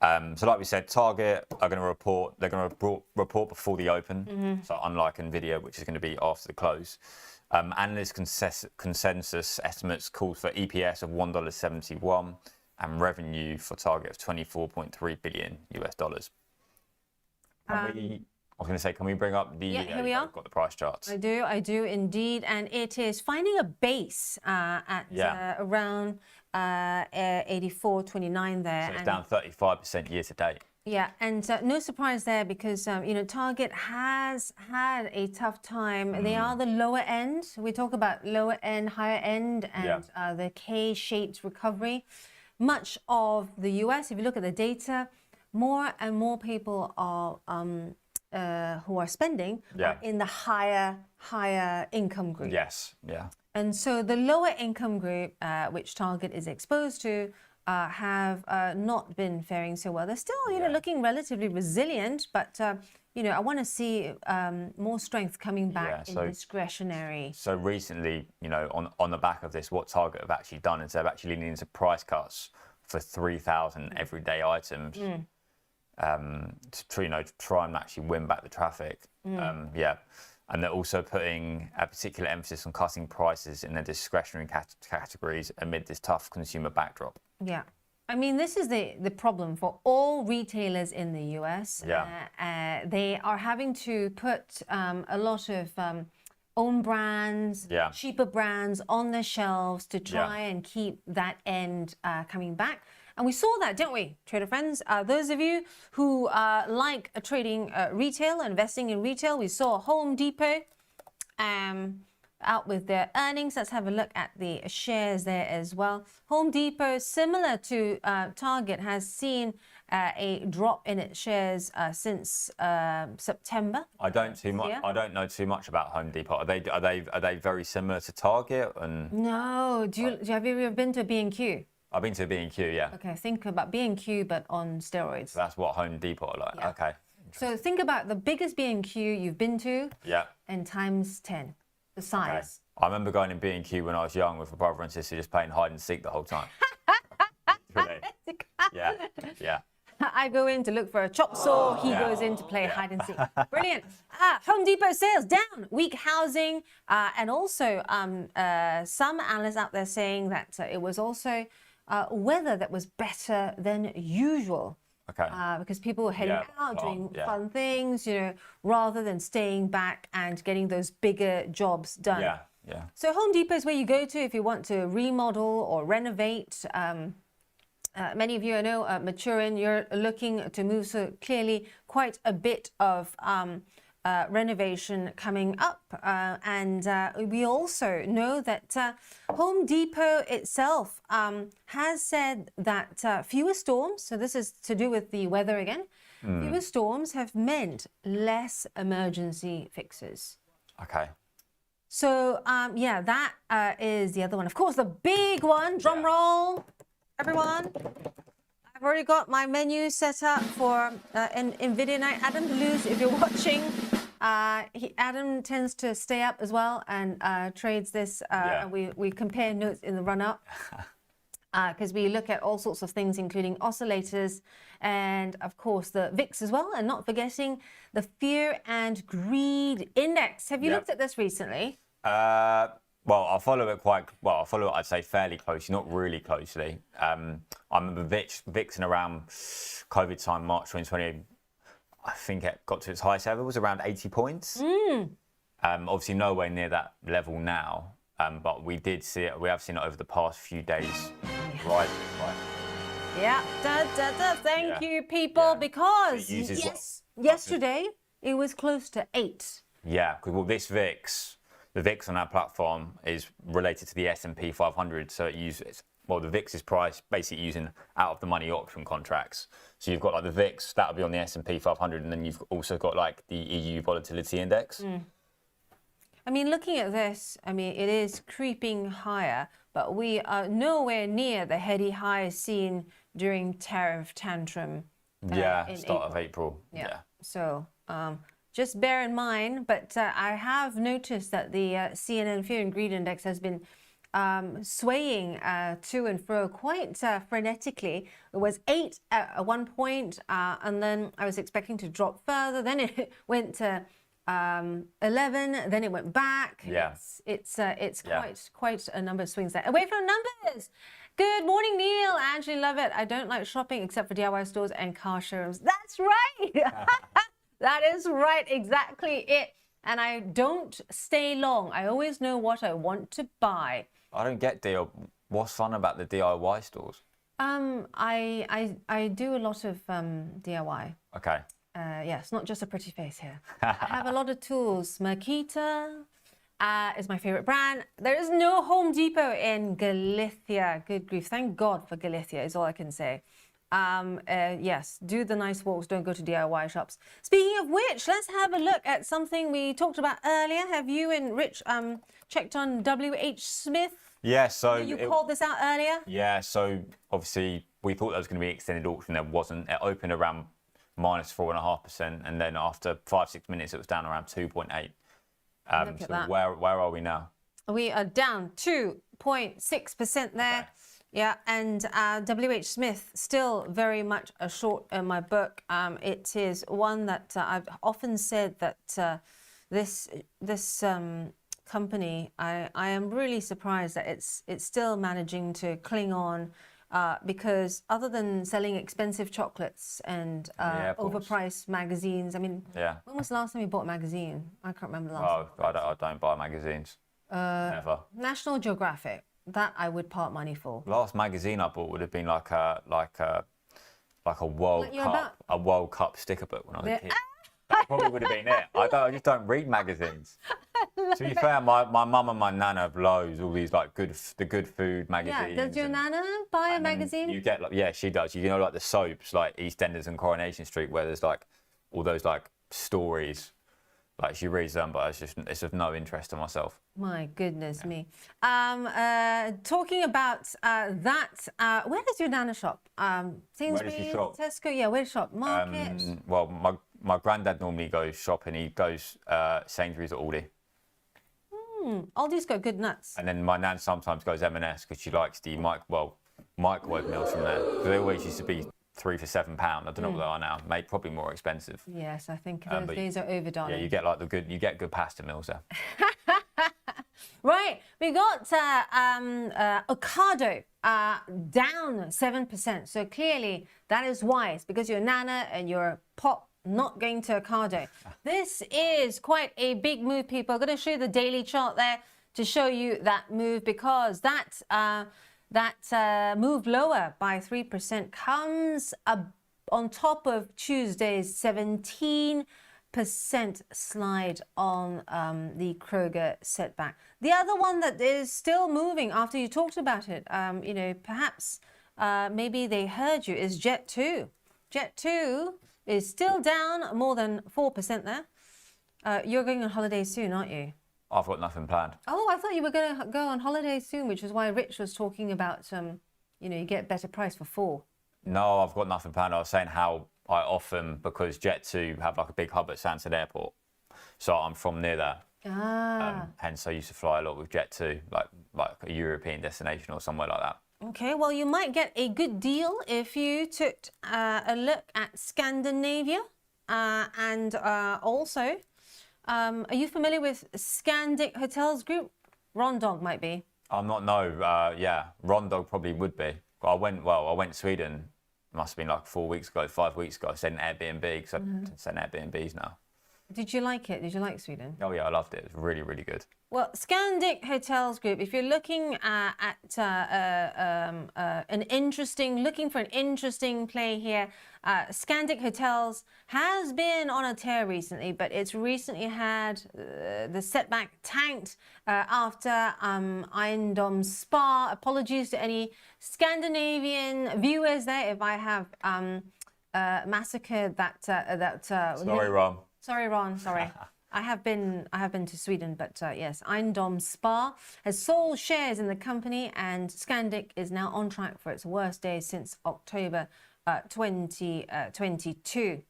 So like we said, Target are going to report. They're going to report before the open. So unlike NVIDIA, which is going to be after the close. Analyst consensus estimates called for EPS of $1.71 and revenue for Target of $24.3 billion US. I was going to say, can we bring up the? Yeah, here we are. Got the price charts. I do indeed, and it is finding a base at around 84.29 there. So it's down 35% year to date. Yeah, and no surprise there because, you know, Target has had a tough time. They are the lower end. We talk about lower end, higher end, and the K-shaped recovery. Much of the US, if you look at the data, more and more people are who are spending are in the higher income group. Yes, yeah. And so the lower income group, which Target is exposed to, have not been faring so well. They're still, you know, looking relatively resilient, but you know, I want to see more strength coming back in discretionary. So recently, you know, on the back of this, what Target have actually done is they've actually leaned into price cuts for 3,000 everyday items. To try and actually win back the traffic. And they're also putting a particular emphasis on cutting prices in their discretionary categories amid this tough consumer backdrop. Yeah. I mean, this is the problem for all retailers in the US. They are having to put a lot of own brands, cheaper brands on their shelves to try and keep that end coming back. And we saw that, didn't we, trader friends? Those of you who like trading retail, investing in retail, we saw Home Depot out with their earnings. Let's have a look at the shares there as well. Home Depot, similar to Target, has seen a drop in its shares since September. I don't know too much about Home Depot. Are they very similar to Target? And no. Have you ever been to a B&Q? I've been to a B&Q, yeah. Okay, think about B&Q, but on steroids. So that's what Home Depot are like. Yeah. Okay. So think about the biggest B&Q you've been to. Yeah. and times 10, the size. I remember going in B&Q when I was young with a brother and sister just playing hide and seek the whole time. Really? Yeah, yeah. I go in to look for a chop saw. He goes in to play hide and seek. Brilliant. Home Depot sales down. Weak housing. And also some analysts out there saying that it was also weather that was better than usual. Okay. Because people were heading out, doing fun things, you know, rather than staying back and getting those bigger jobs done. Yeah, yeah. So Home Depot is where you go to if you want to remodel or renovate. Many of you I know are maturing, you're looking to move, so clearly quite a bit of renovation coming up. And we also know that Home Depot itself has said that fewer storms, so this is to do with the weather again, fewer storms have meant less emergency fixes. Okay. So yeah, that is the other one. Of course, the big one, drum roll. Everyone, I've already got my menu set up for an NVIDIA night. Adam Luz, if you're watching, Adam tends to stay up as well and trades this. And we compare notes in the run-up because we look at all sorts of things, including oscillators and, of course, the VIX as well. And not forgetting the Fear and Greed Index. Have you looked at this recently? Well, I follow it quite well. I follow it, I'd say, fairly closely, not really closely. I remember VIX in around COVID time, March 2020. I think it got to its highest ever, was around 80 points. Obviously, nowhere near that level now, but we did see it. We have seen it over the past few days rising. Right? Yeah, thank you, people, because yesterday it was close to 8. Yeah, because this VIX. The VIX on our platform is related to the S&P 500, so it uses, well, the VIX is priced basically using out-of-the-money option contracts. So you've got like the VIX, that'll be on the S&P 500, and then you've also got like the EU Volatility Index. I mean, looking at this, I mean, it is creeping higher, but we are nowhere near the heady highs seen during tariff tantrum. Start of April. Yeah. So just bear in mind, but I have noticed that the CNN Fear and Greed Index has been swaying to and fro quite frenetically. It was 8 at one point, and then I was expecting to drop further. Then it went to 11, then it went back. Yeah. It's quite a number of swings there. Away from numbers. Good morning, Neil. Angela, love it. I don't like shopping except for DIY stores and car showrooms. That's right. That is right, exactly it. And I don't stay long. I always know what I want to buy. I don't get what's fun about the DIY stores? I do a lot of DIY. Okay. Yes, not just a pretty face here. I have a lot of tools. Makita is my favorite brand. There is no Home Depot in Galicia. Good grief. Thank God for Galicia is all I can say. Yes, do the nice walks, don't go to DIY shops. Speaking of which, let's have a look at something we talked about earlier. Have you and Rich checked on WH Smith? Yeah, so you called this out earlier? Yeah, so obviously we thought there was going to be extended auction. There wasn't. It opened around -4.5%, and then after 5-6 minutes it was down around 2.8. So where are we now? We are down 2.6% there. Okay. Yeah, and WH Smith, still very much a short in my book. It is one that I've often said that this company, I am really surprised that it's still managing to cling on because other than selling expensive chocolates and overpriced magazines, I mean, when was the last time you bought a magazine? I can't remember the last time. I don't buy magazines. Never. National Geographic. That I would part money for. Last magazine I bought would have been like a World Cup sticker book when I was a kid. That probably would have been it. I just don't read magazines. To be fair, my mum and my nana have loads, all these like the good food magazines. Yeah, does your nana buy a magazine? You get she does. You know, like the soaps, like EastEnders and Coronation Street, where there's like all those like stories. Like she reads them, but it's of no interest to myself. My goodness me. Talking about that, where does your nana shop? Sainsbury's, Tesco? Yeah, where does she shop? Market? Well, my granddad normally goes shopping. He goes Sainsbury's or Aldi. Aldi's got good nuts. And then my nan sometimes goes M&S because she likes the microwave meals from there. They always used to be 3 for £7. I don't know what they are now. Made probably more expensive. Yes, I think those days are over, darling. Yeah, you get like you get good pasta meals there. Right, we got Ocado down 7%. So clearly that is wise because you're Nana and you're Pop not going to Ocado. This is quite a big move, people. I'm going to show you the daily chart there to show you that move because that move lower by 3% comes on top of Tuesday's 17% slide on the Kroger setback. The other one that is still moving after you talked about it, you know, perhaps maybe they heard you, is Jet2. Jet2 is still down more than 4% there. You're going on holiday soon, aren't you? I've got nothing planned. Oh, I thought you were going to go on holiday soon, which is why Rich was talking about, you know, you get better price for 4. No, I've got nothing planned. I was saying how I often, because Jet2 have like a big hub at Stansted Airport, so I'm from near there. Hence, I used to fly a lot with Jet2, like a European destination or somewhere like that. Okay, well, you might get a good deal if you took a look at Scandinavia and also, are you familiar with Scandic Hotels Group? Rondog might be. I'm not, no, yeah, Rondog probably would be. I went to Sweden, must have been like 4 weeks ago, 5 weeks ago. I stayed in Airbnb because I send Airbnbs now. Did you like it? Did you like Sweden? Oh yeah, I loved it. It was really, really good. Well, Scandic Hotels Group, if you're looking looking for an interesting play here, Scandic Hotels has been on a tear recently, but it's recently had the setback tanked after Eindom Spa. Apologies to any Scandinavian viewers there if I have massacred that. Sorry, Ron. Sorry, Ron. Sorry. I have been to Sweden, but yes, Eindom Spa has sold shares in the company, and Scandic is now on track for its worst day since October 2022.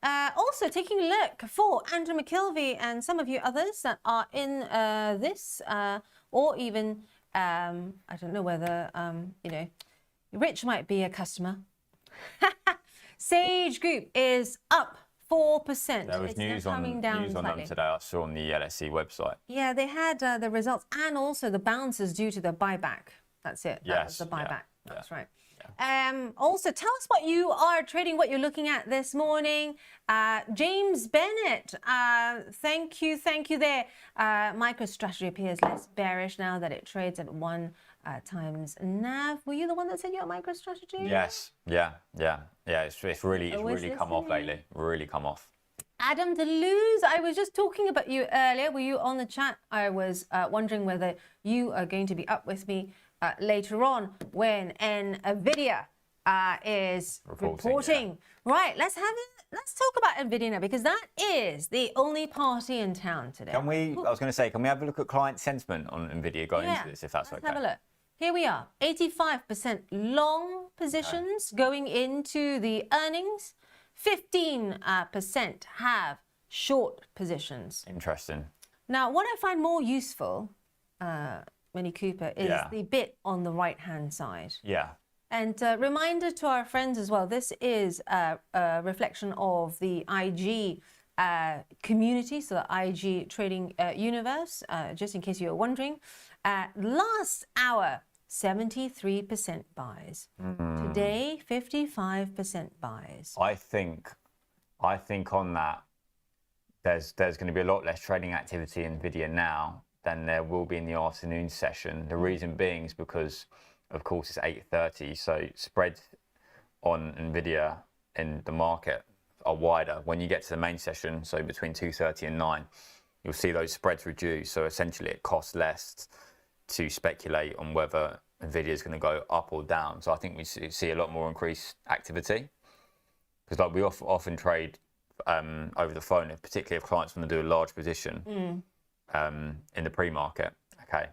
Also, taking a look for Andrew McKelvey and some of you others that are in this, or even I don't know whether you know, Rich might be a customer. Sage Group is up 4%. There was news on them today. I saw on the LSE website. Yeah, they had the results and also the bounces due to the buyback. That's it. That was Yes, the buyback. yeah, That's yeah. right. Also, tell us what you are trading, what you're looking at this morning. James Bennett, thank you there. MicroStrategy appears less bearish now that it trades at 1 times NAV. Were you the one that said you're MicroStrategy? Yes, yeah. It's really come off lately. Really come off. Adam Deleuze, I was just talking about you earlier. Were you on the chat? I was wondering whether you are going to be up with me later on when NVIDIA is reporting. Yeah. Right, let's talk about NVIDIA now, because that is the only party in town today. Can we? I was going to say, can we have a look at client sentiment on NVIDIA going into this, if that's okay? Let's have a look. Here we are, 85% long positions going into the earnings. 15% have short positions. Interesting. Now, what I find more useful, Winnie Cooper, is the bit on the right-hand side. Yeah. And reminder to our friends as well, this is a reflection of the IG community, so the IG trading universe, just in case you were wondering. Last hour, 73% buys. Today, 55% buys. I think on that, there's going to be a lot less trading activity in NVIDIA now than there will be in the afternoon session. The reason being is because, of course, it's 8:30, so spreads on NVIDIA in the market are wider. When you get to the main session, so between 2:30 and 9, you'll see those spreads reduce. So essentially, it costs less to speculate on whether NVIDIA is going to go up or down. So I think we see a lot more increased activity, because like we often trade over the phone, particularly if clients want to do a large position in the pre-market. Okay,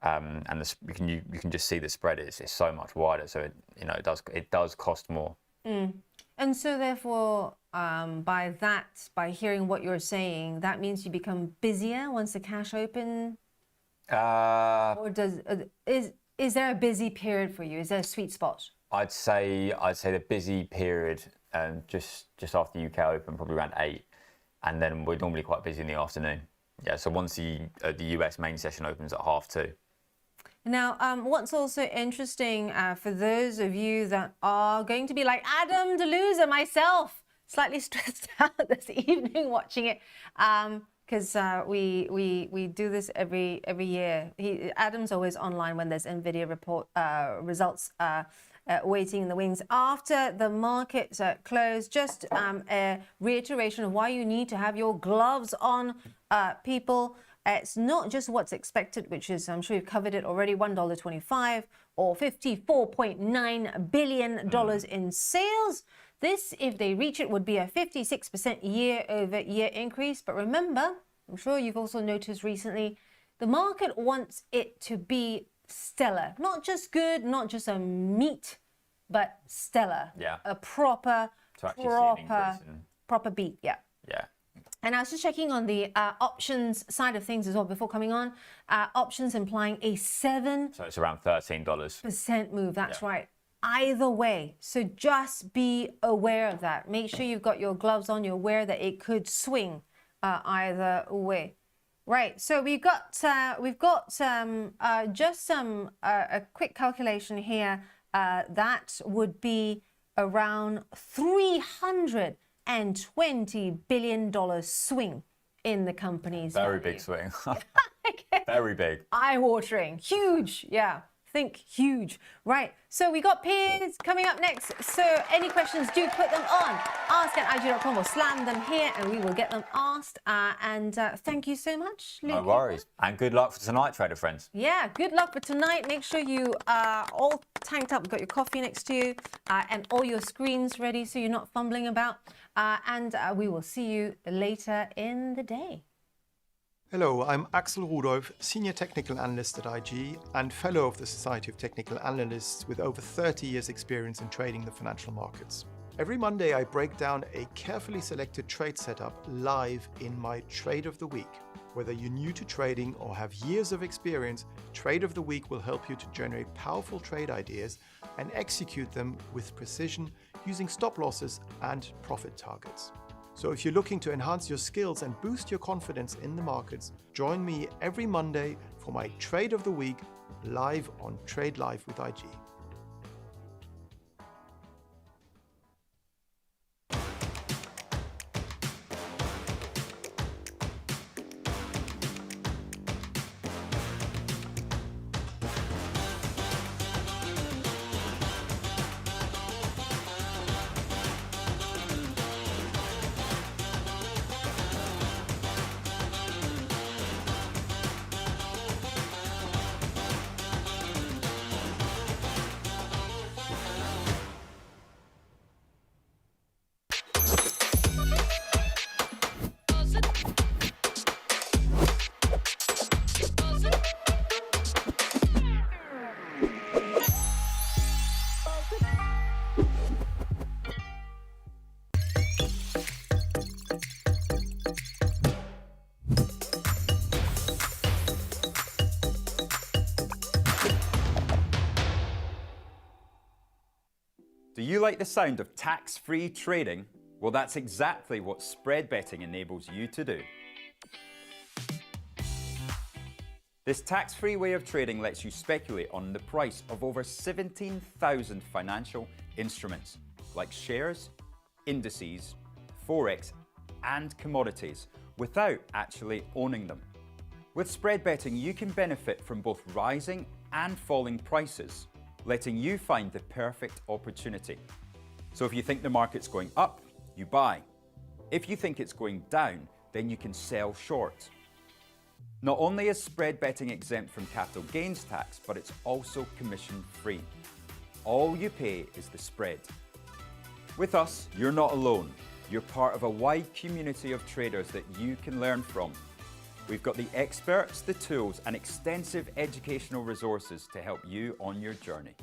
and you can just see the spread is so much wider. So it does cost more And so therefore, by hearing what you're saying, that means you become busier once the cash open? Or is there a busy period for you? Is there a sweet spot? I'd say the busy period just after UK Open, probably around 8, and then we're normally quite busy in the afternoon. Yeah, so once the US main session opens at 2:30. Now, what's also interesting for those of you that are going to be like Adam Deleuze and myself, slightly stressed out this evening watching it, because we do this every year. Adam's always online when there's NVIDIA results waiting in the wings after the markets close. Just a reiteration of why you need to have your gloves on, people. It's not just what's expected, which is, I'm sure you've covered it already, $1.25 or $54.9 billion in sales. This, if they reach it, would be a 56% year-over-year increase. But remember, I'm sure you've also noticed recently, the market wants it to be stellar. Not just good, not just a meet, but stellar. Yeah. A proper beat, yeah. Yeah. And I was just checking on the options side of things as well before coming on. Options implying a 7%. So it's around $13. Move, that's right. Either way. So just be aware of that. Make sure you've got your gloves on. You're aware that it could swing either way. Right. So we've got just a quick calculation here. That would be around $320 billion swing in the company's Very value. big swing. Very big. Eye-watering. Huge. Yeah. Think huge. Right. So we got peers coming up next. So any questions, do put them on ask@ig.com or slam them here and we will get them asked. Thank you so much, Luke. No worries. And good luck for tonight, trader friends. Yeah, good luck for tonight. Make sure you are all tanked up, got your coffee next to you, and all your screens ready so you're not fumbling about. We will see you later in the day. Hello, I'm Axel Rudolph, Senior Technical Analyst at IG and Fellow of the Society of Technical Analysts with over 30 years experience in trading the financial markets. Every Monday I break down a carefully selected trade setup live in my Trade of the Week. Whether you're new to trading or have years of experience, Trade of the Week will help you to generate powerful trade ideas and execute them with precision using stop losses and profit targets. So if you're looking to enhance your skills and boost your confidence in the markets, join me every Monday for my Trade of the Week live on Trade Live with IG. Do you like the sound of tax-free trading? Well, that's exactly what spread betting enables you to do. This tax-free way of trading lets you speculate on the price of over 17,000 financial instruments, like shares, indices, forex, and commodities, without actually owning them. With spread betting, you can benefit from both rising and falling prices, letting you find the perfect opportunity. So if you think the market's going up, you buy. If you think it's going down, then you can sell short. Not only is spread betting exempt from capital gains tax, but it's also commission free. All you pay is the spread. With us, you're not alone. You're part of a wide community of traders that you can learn from. We've got the experts, the tools, and extensive educational resources to help you on your journey.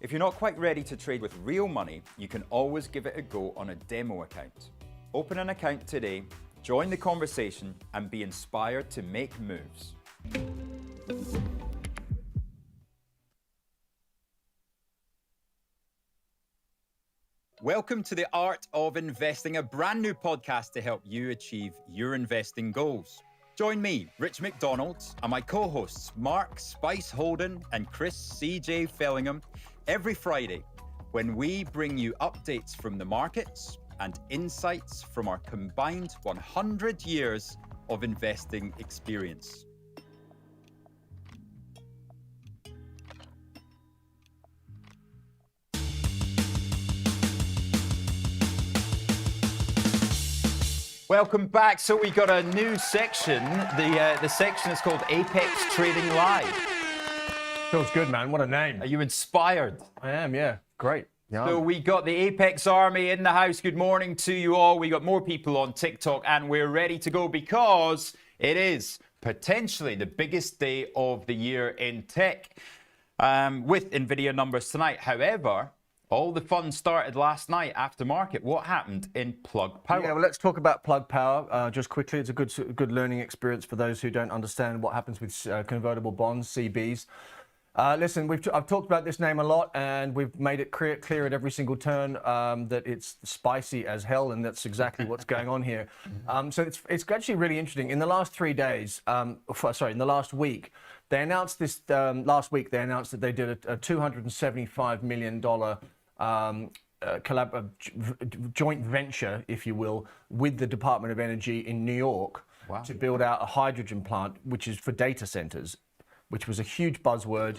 If you're not quite ready to trade with real money, you can always give it a go on a demo account. Open an account today, join the conversation, and be inspired to make moves. Welcome to The Art of Investing, a brand new podcast to help you achieve your investing goals. Join me, Rich McDonald, and my co-hosts, Mark Spice Holden and Chris CJ Fellingham, every Friday when we bring you updates from the markets and insights from our combined 100 years of investing experience. Welcome back. So we got a new section. The section is called Apex Trading Live. Feels good, man. What a name. Are you inspired? I am, yeah. Great. Yeah. So we got the Apex Army in the house. Good morning to you all. We got more people on TikTok and we're ready to go because it is potentially the biggest day of the year in tech with NVIDIA numbers tonight. However, all the fun started last night after market. What happened in Plug Power? Yeah, well, let's talk about Plug Power just quickly. It's a good learning experience for those who don't understand what happens with convertible bonds, CBs. Listen, I've talked about this name a lot, and we've made it clear at every single turn that it's spicy as hell, and that's exactly what's going on here. So it's actually really interesting. In the last 3 days, in the last week, they announced this. Last week, they announced that they did a $275 million joint venture, if you will, with the Department of Energy in New York to build out a hydrogen plant, which is for data centers, which was a huge buzzword.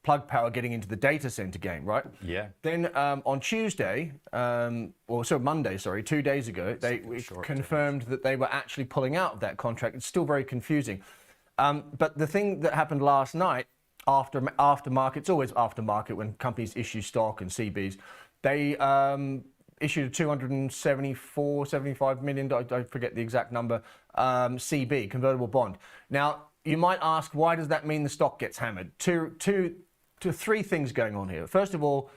Plug Power getting into the data center game, right? Yeah. Then on Tuesday, Monday, 2 days ago, they confirmed that they were actually pulling out of that contract. It's still very confusing. But the thing that happened last night, after market, it's always after market when companies issue stock and CBs, they issued a $275 million, I forget the exact number, CB, convertible bond. Now, you might ask, why does that mean the stock gets hammered? Three things going on here. First of all,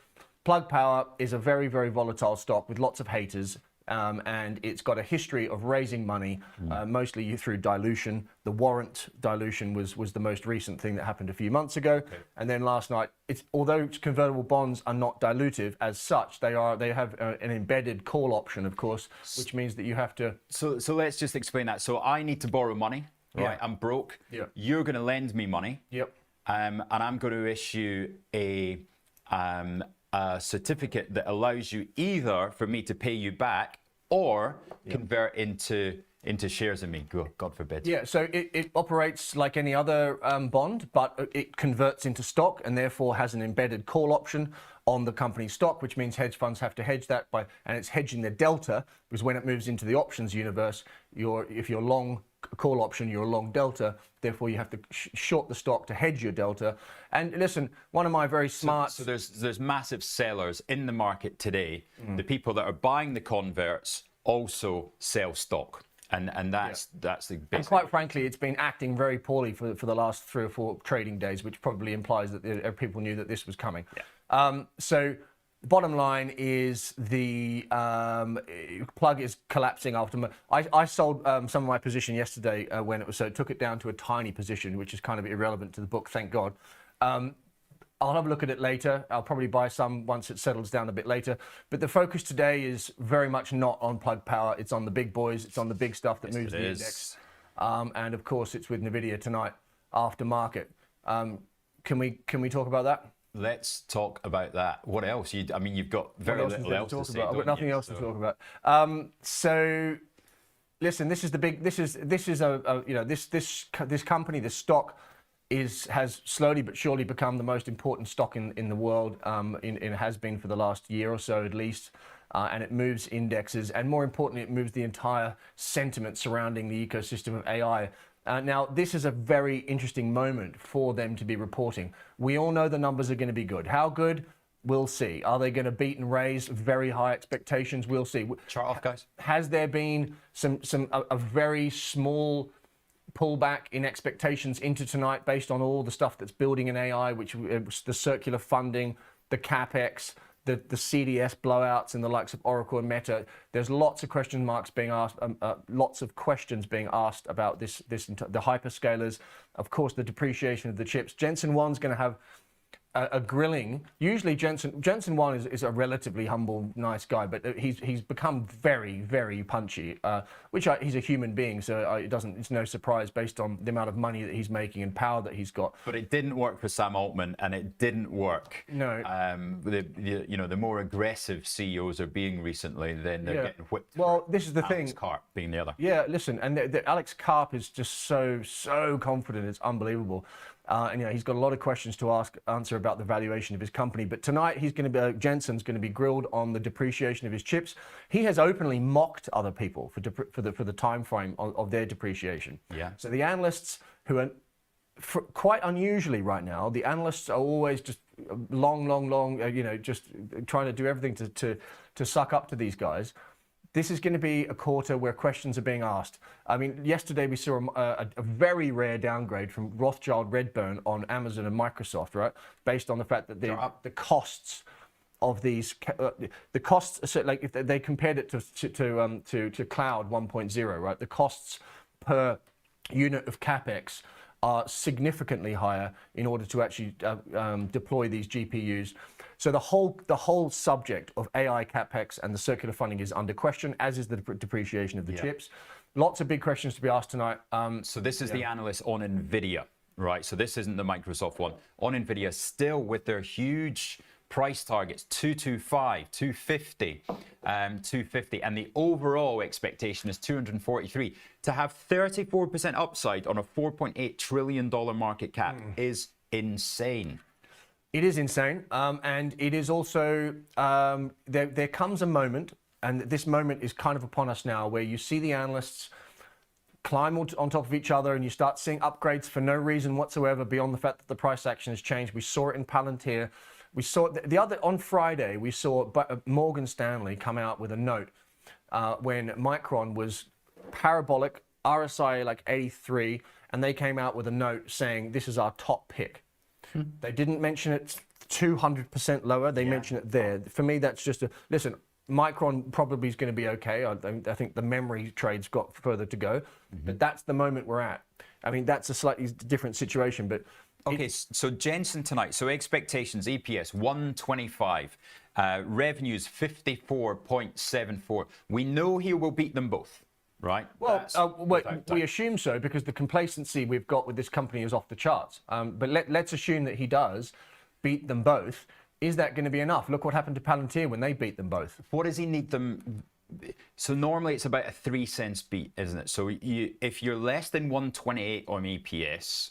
Plug Power is a very, very volatile stock with lots of haters. And it's got a history of raising money, mostly through dilution. The warrant dilution was the most recent thing that happened a few months ago. Okay. And then last night, although convertible bonds are not dilutive as such, they have an embedded call option, of course, which means that you have to. So let's just explain that. So I need to borrow money. Right, yeah. I'm broke. Yeah. You're going to lend me money. Yep. And I'm going to issue a certificate that allows you either for me to pay you back or convert into shares in me. God forbid. Yeah. So it operates like any other bond, but it converts into stock and therefore has an embedded call option on the company's stock, which means hedge funds have to hedge that and it's hedging the delta, because when it moves into the options universe, if you're long call option, you're a long delta, therefore you have to short the stock to hedge your delta. And listen, one of my very smart... So there's massive sellers in the market today. The people that are buying the converts also sell stock. And that's the basic... And quite frankly, it's been acting very poorly for the last 3 or 4 trading days, which probably implies that people knew that this was coming. Yeah. So bottom line is the plug is collapsing after. I sold some of my position yesterday when it was, so it took it down to a tiny position, which is kind of irrelevant to the book, thank God. I'll have a look at it later. I'll probably buy some once it settles down a bit later. But the focus today is very much not on Plug Power. It's on the big boys. It's on the big stuff that moves the index. And of course, it's with NVIDIA tonight after market. Can we talk about that? Let's talk about that. What else? I mean, you've got very little else to say. I've got nothing else to talk about. So, listen, this is the big. This is this company, this stock, has slowly but surely become the most important stock in the world. It has been for the last year or so at least. And it moves indexes, and more importantly, it moves the entire sentiment surrounding the ecosystem of AI. Now, this is a very interesting moment for them to be reporting. We all know the numbers are going to be good. How good? We'll see. Are they going to beat and raise very high expectations? We'll see. Chart off, guys. Has there been a very small pullback in expectations into tonight based on all the stuff that's building in AI, which the circular funding, the CapEx, the CDS blowouts and the likes of Oracle and Meta. There's lots of question marks being asked, lots of questions being asked about the hyperscalers. Of course, the depreciation of the chips. Jensen Huang's going to have a grilling. Usually Jensen Huang is a relatively humble, nice guy, but he's become very, very punchy, he's a human being, so it's no surprise based on the amount of money that he's making and power that he's got. But it didn't work for Sam Altman, and it didn't work. No. The more aggressive CEOs are being recently, then they're getting whipped. Well, this is the Alex thing. Karp being the other. Yeah, listen, and Alex Karp is just so confident. It's unbelievable. And he's got a lot of questions to answer about the valuation of his company. But tonight, Jensen's going to be grilled on the depreciation of his chips. He has openly mocked other people for the time frame of their depreciation. Yeah. So the analysts, who are quite unusually right now, the analysts are always just long, just trying to do everything to suck up to these guys. This is going to be a quarter where questions are being asked. I mean, yesterday we saw a very rare downgrade from Rothschild Redburn on Amazon and Microsoft, right? Based on the fact that the costs of these, the costs, so like if they compared it to Cloud 1.0, right? The costs per unit of CapEx are significantly higher in order to actually deploy these GPUs. So the whole subject of AI CapEx and the circular funding is under question, as is the depreciation of the chips. Lots of big questions to be asked tonight. So this is the analyst on NVIDIA, right? So this isn't the Microsoft one. On NVIDIA, still with their huge price targets, 225, 250, 250, and the overall expectation is 243. To have 34% upside on a $4.8 trillion market cap is insane. It is insane, and it is also, there comes a moment, and this moment is kind of upon us now, where you see the analysts climb on top of each other and you start seeing upgrades for no reason whatsoever beyond the fact that the price action has changed. We saw it in Palantir. We saw it on Friday, we saw Morgan Stanley come out with a note when Micron was parabolic, RSI like 83, and they came out with a note saying, this is our top pick. They didn't mention it 200% lower. They mention it there. For me, that's just listen, Micron probably is going to be okay. I think the memory trade's got further to go, but that's the moment we're at. I mean, that's a slightly different situation, but. Okay, so Jensen tonight, so expectations, EPS 125, revenues 54.74. We know he will beat them both, right? Well, we assume so because the complacency we've got with this company is off the charts. But let's assume that he does beat them both. Is that going to be enough? Look what happened to Palantir when they beat them both. What does he need them? So normally it's about a 3 cents beat, isn't it? So if you're less than 128 on EPS,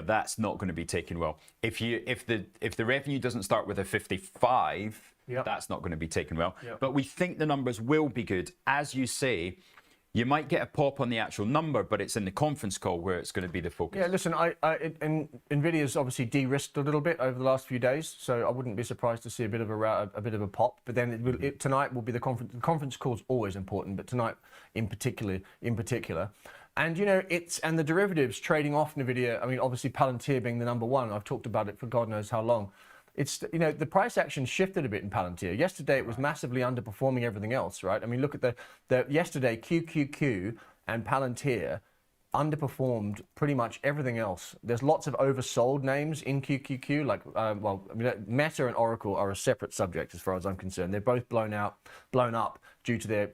that's not going to be taken well. If the revenue doesn't start with a 55, that's not going to be taken well. But we think the numbers will be good. As you say, you might get a pop on the actual number, but it's in the conference call where it's going to be the focus. Yeah, listen, NVIDIA's obviously de-risked a little bit over the last few days, so I wouldn't be surprised to see a bit of a pop. But then tonight will be the conference. The conference call is always important, but tonight in particular. And and the derivatives trading off NVIDIA. I mean, obviously Palantir being the number one. I've talked about it for God knows how long. It's the price action shifted a bit in Palantir. Yesterday it was massively underperforming everything else, right? I mean, look at the yesterday QQQ and Palantir underperformed pretty much everything else. There's lots of oversold names in QQQ, like Meta and Oracle are a separate subject as far as I'm concerned. They're both blown up due to their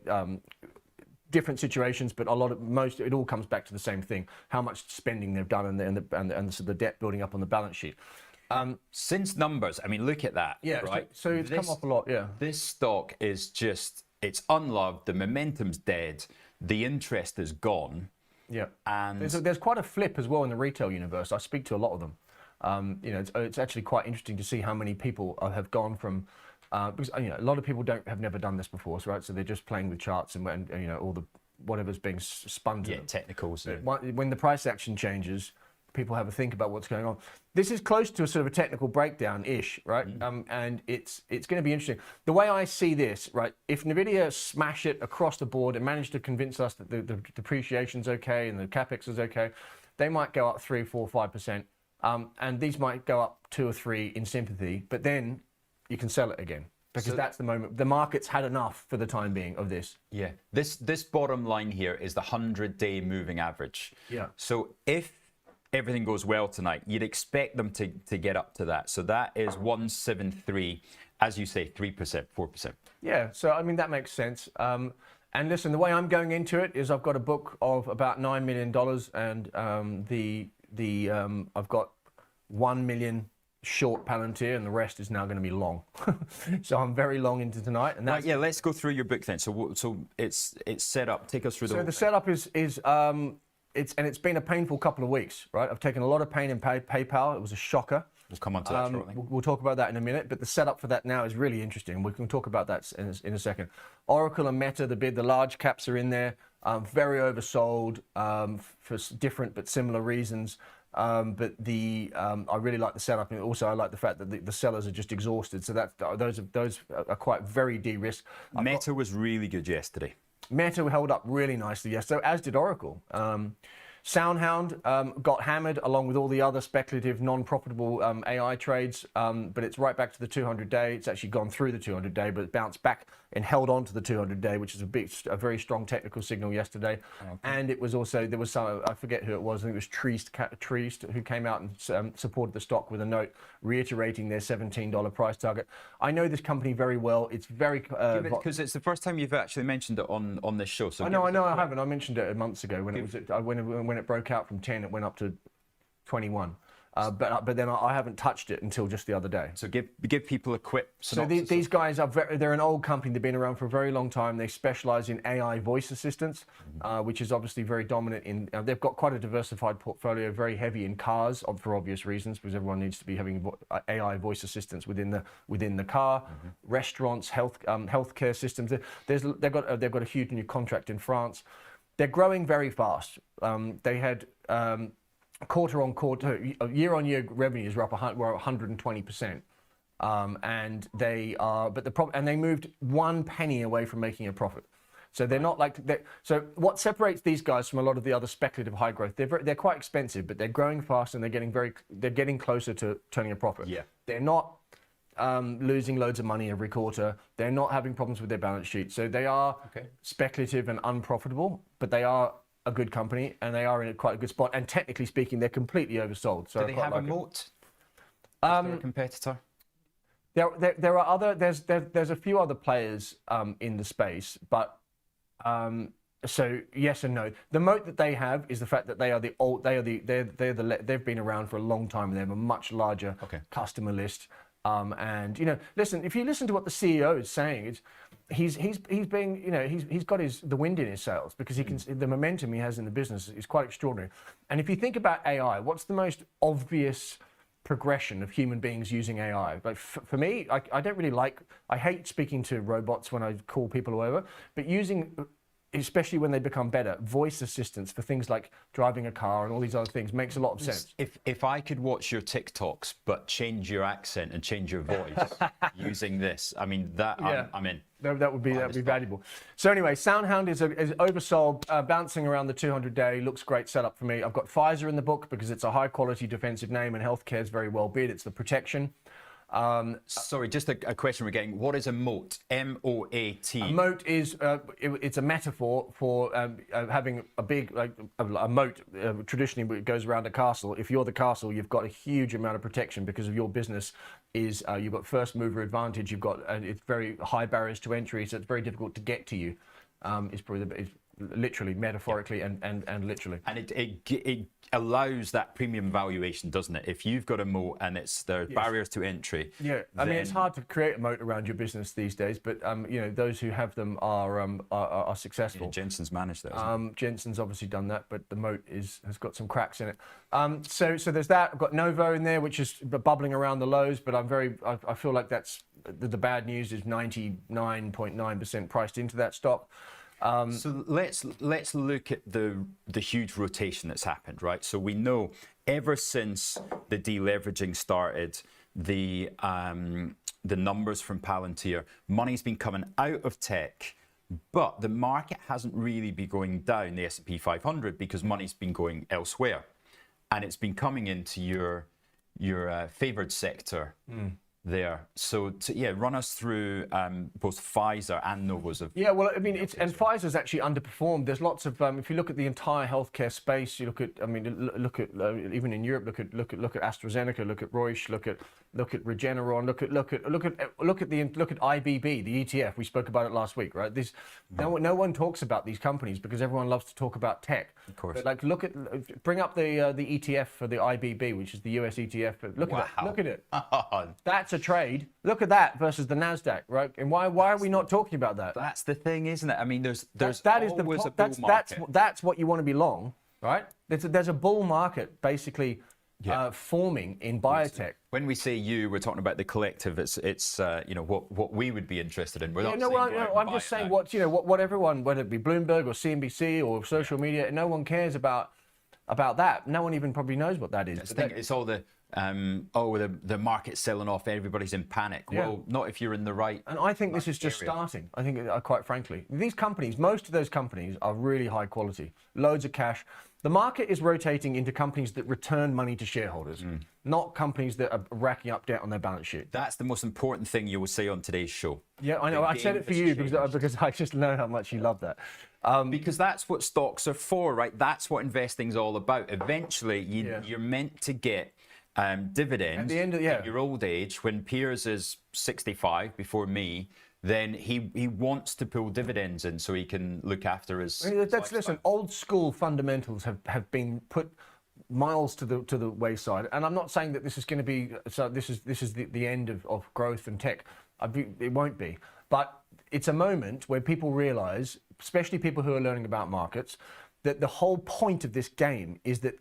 different situations, but it all comes back to the same thing: how much spending they've done and the debt building up on the balance sheet. Since numbers, I mean, look at that. Yeah, right. So it's come off a lot. Yeah. This stock is it's unloved. The momentum's dead. The interest is gone. Yeah. And there's quite a flip as well in the retail universe. I speak to a lot of them. It's actually quite interesting to see how many people have gone from. Because a lot of people have never done this before, right? So they're just playing with charts and all the whatever's being spun to them. Technicals. When the price action changes, people have a think about what's going on. This is close to a sort of a technical breakdown-ish, right? And it's going to be interesting. The way I see this, right? If NVIDIA smash it across the board and manage to convince us that the depreciation's okay and the capex is okay, they might go up 3, 4, 5%. And these might go up 2 or 3 in sympathy, but then you can sell it again. Because that's the moment. The market's had enough for the time being of this. Yeah. This bottom line here is the 100-day moving average. Yeah. So if everything goes well tonight, you'd expect them to get up to that. So that is 173, as you say, 3%, 4%. Yeah. So I mean that makes sense. And listen, the way I'm going into it is I've got a book of about $9 million, and I've got 1 million short Palantir, and the rest is now going to be long. So I'm very long into tonight, and that's Right, yeah. Let's go through your book then. So it's set up. Take us through the. So the setup is it's been a painful couple of weeks, right? I've taken a lot of pain in PayPal. It was a shocker. We'll come on to that shortly. We'll talk about that in a minute, but the setup for that now is really interesting. We can talk about that in a second. Oracle and Meta, the large caps are in there, very oversold for different but similar reasons. But I really like the setup, and also I like the fact that the sellers are just exhausted. So those are quite very de-risked. Meta was really good yesterday. Meta held up really nicely yesterday, as did Oracle. Soundhound got hammered along with all the other speculative, non-profitable AI trades, but it's right back to the 200-day. It's actually gone through the 200-day, but it bounced back and held on to the 200-day, which is a very strong technical signal yesterday. Okay. And it was also, there was some, I forget who it was, I think it was Treast who came out and supported the stock with a note reiterating their $17 price target. I know this company very well. It's very... because it's the first time you've actually mentioned it on this show. So I know I haven't. I mentioned it months ago when it broke out from 10, it went up to 21. But then I haven't touched it until just the other day. So give people a quick So synopsis. these guys they're an old company. They've been around for a very long time. They specialize in AI voice assistants, which is obviously very dominant in. They've got quite a diversified portfolio, very heavy in cars for obvious reasons, because everyone needs to be having AI voice assistants within the car. Restaurants, healthcare systems. They've got a huge new contract in France. They're growing very fast. They had quarter-on-quarter, year-on-year revenues were up 120%, and they are. But they moved 1 penny away from making a profit. So they're not like. So what separates these guys from a lot of the other speculative high growth? They're quite expensive, but they're growing fast and they're getting closer to turning a profit. Yeah. They're not losing loads of money every quarter. They're not having problems with their balance sheet. So they are speculative and unprofitable, but they are a good company, and they are in quite a good spot. And technically speaking, they're completely oversold. So do they have a moat? Is there a competitor? There are there's a few other players in the space, but so yes and no. The moat that they have is the fact that they've been around for a long time, and they have a much larger customer list. And listen, if you listen to what the CEO is saying, he's being, he's got the wind in his sails, because he can the momentum he has in the business is quite extraordinary. And if you think about AI, what's the most obvious progression of human beings using AI? Like for me, I don't really I hate speaking to robots when I call people or whatever, but using, especially when they become better, voice assistants for things like driving a car and all these other things makes a lot of sense. If I could watch your TikToks but change your accent and change your voice using this, I mean I'm in. That would be valuable. So anyway, Soundhound is oversold, bouncing around the 200-day. Looks great setup for me. I've got Pfizer in the book because it's a high-quality defensive name, and healthcare is very well bid. It's the protection. Sorry, just a question we're getting. What is a moat? M-O-A-T. A moat is it's a metaphor for having a big a moat. Traditionally, it goes around a castle. If you're the castle, you've got a huge amount of protection because of your business. You've got first mover advantage. You've got it's very high barriers to entry, so it's very difficult to get to you. It's probably literally, metaphorically, and literally. And it allows that premium valuation, doesn't it? If you've got a moat and there are barriers to entry. Yeah, I mean, it's hard to create a moat around your business these days, but those who have them are successful. Yeah, Jensen's managed that. Jensen's obviously done that, but the moat has got some cracks in it. So there's that. I've got Novo in there, which is bubbling around the lows, but I feel like that's the bad news is 99.9% priced into that stock. So let's look at the huge rotation that's happened, right? So we know ever since the deleveraging started, the numbers from Palantir, money's been coming out of tech, but the market hasn't really been going down, the S&P 500, because money's been going elsewhere. and it's been coming into your favored sector there. So run us through both Pfizer and Novo's. Yeah, well, I mean, and Pfizer's actually underperformed. There's lots of if you look at the entire healthcare space, you look at, I mean, look at even in Europe, look at AstraZeneca, look at Roche, look at Regeneron, look at IBB, the ETF. We spoke about it last week, right? No one talks about these companies because everyone loves to talk about tech. Of course. But bring up the ETF for the IBB, which is the US ETF. But look at it. Look at it. That's a trade. Look at that versus the Nasdaq, right? And why are we not talking about that? That's the thing, isn't it? I mean, there's always a bull market. That's what you want to be long, right? There's a bull market basically forming in biotech. When we say we're talking about the collective. It's what we would be interested in. I'm just saying what everyone, whether it be Bloomberg or CNBC or social media, no one cares about that. No one even probably knows what that is. It's all the the market's selling off, everybody's in panic. Yeah. Well, not if you're in the right. And I think this is just starting. I think, quite frankly, these companies, most of those companies are really high quality, loads of cash. The market is rotating into companies that return money to shareholders, not companies that are racking up debt on their balance sheet. That's the most important thing you will say on today's show. Yeah, I know. I said it for you because I just know how much you love that. Because that's what stocks are for, right? That's what investing's all about. Eventually, you're meant to get dividends at the end of, in your old age. When Piers is 65 before me, then he wants to pull dividends in so he can look after his. I mean, listen, old school fundamentals have been put miles to the wayside, and I'm not saying that this is going to be this is the end of growth and tech. It won't be, but it's a moment where people realise, especially people who are learning about markets, that the whole point of this game is that.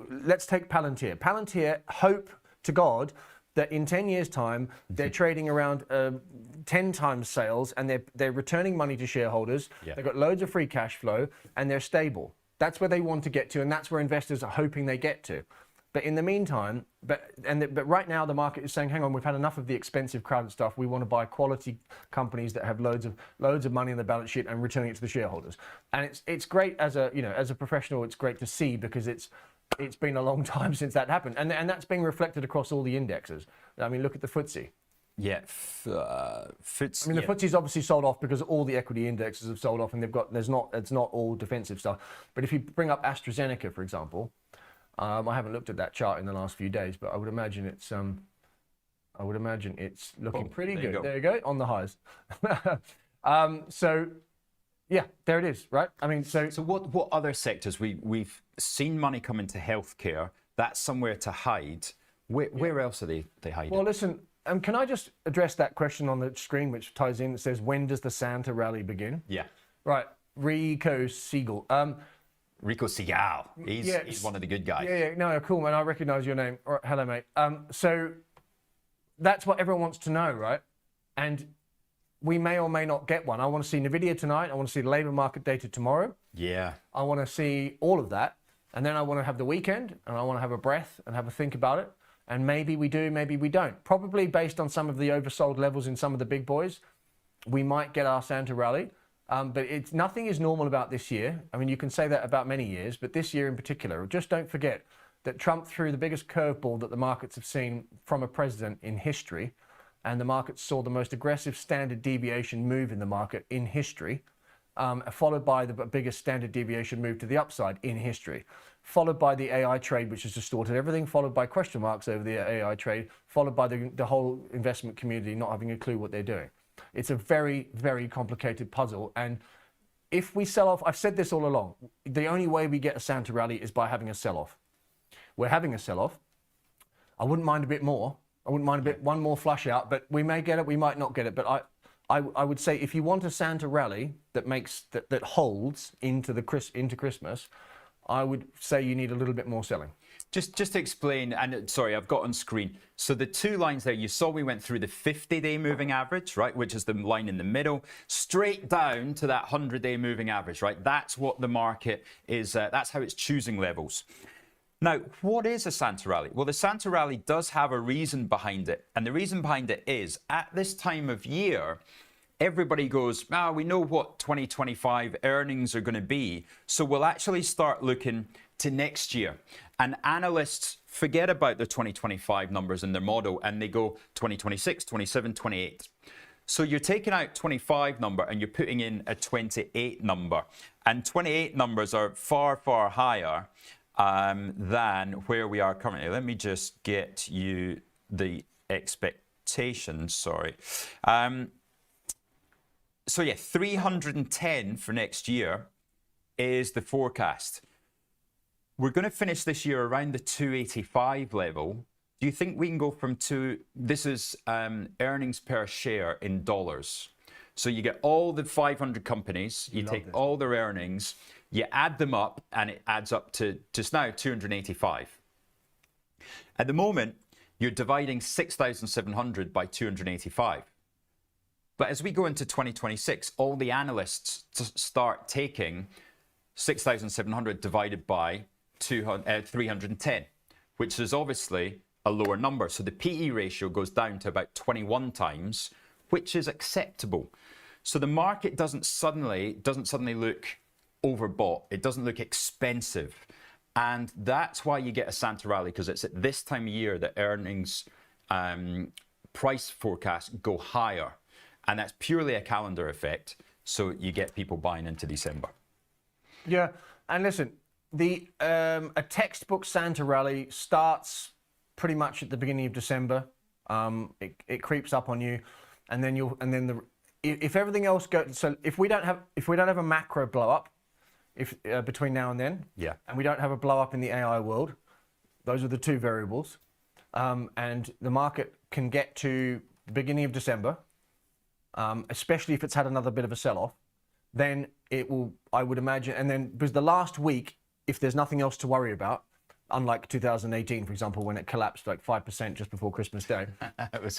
Let's take Palantir. Palantir hope to God that in 10 years' time they're trading around 10 times sales, and they're returning money to shareholders. Yeah. They've got loads of free cash flow, and they're stable. That's where they want to get to, and that's where investors are hoping they get to. But in the meantime, but right now the market is saying, hang on, we've had enough of the expensive crowded stuff. We want to buy quality companies that have loads of money on the balance sheet and returning it to the shareholders. And it's great as a professional. It's great to see because it's been a long time since that happened, and that's being reflected across all the indexes. I mean, look at the FTSE. Yeah, FTSE. I mean, the FTSE's obviously sold off because all the equity indexes have sold off, and it's not all defensive stuff. But if you bring up AstraZeneca, for example, I haven't looked at that chart in the last few days, but I would imagine it's looking pretty good. There you go, on the highs. So. Yeah, there it is, right? I mean, so what other sectors we've seen money come into healthcare? That's somewhere to hide. Where else are they hiding? Well, listen, can I just address that question on the screen, which ties in? It says, "When does the Santa rally begin?" Yeah. Right, Rico Siegel. Rico Siegel. He's one of the good guys. Yeah. No, cool, man. I recognise your name. All right, hello, mate. So that's what everyone wants to know, right? And we may or may not get one. I want to see NVIDIA tonight. I want to see the labour market data tomorrow. Yeah. I want to see all of that. And then I want to have the weekend, and I want to have a breath and have a think about it. And maybe we do, maybe we don't. Probably based on some of the oversold levels in some of the big boys, we might get our Santa rally. But nothing is normal about this year. I mean, you can say that about many years, but this year in particular, just don't forget that Trump threw the biggest curveball that the markets have seen from a president in history. And the market saw the most aggressive standard deviation move in the market in history, followed by the biggest standard deviation move to the upside in history, followed by the AI trade, which has distorted everything, followed by question marks over the AI trade, followed by the whole investment community not having a clue what they're doing. It's a very, very complicated puzzle. And if we sell off, I've said this all along, the only way we get a Santa rally is by having a sell-off. We're having a sell-off. I wouldn't mind a bit more. I wouldn't mind one more flush out, but we may get it, we might not get it. But I would say if you want a Santa rally that holds into Christmas, I would say you need a little bit more selling. Just to explain, and sorry, I've got on screen. So the two lines there, you saw we went through the 50-day moving average, right, which is the line in the middle, straight down to that 100-day moving average, right? That's what the market is, that's how it's choosing levels. Now, what is a Santa rally? Well, the Santa rally does have a reason behind it. And the reason behind it is, at this time of year, everybody goes, we know what 2025 earnings are going to be. So we'll actually start looking to next year. And analysts forget about the 2025 numbers in their model and they go 2026, 27, 28. So you're taking out 25 number and you're putting in a 28 number. And 28 numbers are far, far higher than where we are currently. Let me just get you the expectations, sorry. So yeah, 310 for next year is the forecast. We're going to finish this year around the 285 level. Do you think we can go from this is earnings per share in dollars. So you get all the 500 companies, you take all their earnings, you add them up, and it adds up to just now 285. At the moment, you're dividing 6,700 by 285. But as we go into 2026, all the analysts start taking 6,700 divided by 310, which is obviously a lower number. So the PE ratio goes down to about 21 times, which is acceptable. So the market doesn't suddenly look overbought. It doesn't look expensive. And that's why you get a Santa rally, because it's at this time of year that earnings price forecasts go higher. And that's purely a calendar effect. So you get people buying into December. Yeah, and listen, a textbook Santa rally starts pretty much at the beginning of December. It creeps up on you, and then if everything else goes, so if we don't have a macro blow up, between now and then, yeah, and we don't have a blow up in the AI world, those are the two variables, and the market can get to the beginning of December, especially if it's had another bit of a sell-off, then it will, I would imagine, and then because the last week, if there's nothing else to worry about, unlike 2018, for example, when it collapsed like 5% just before Christmas Day,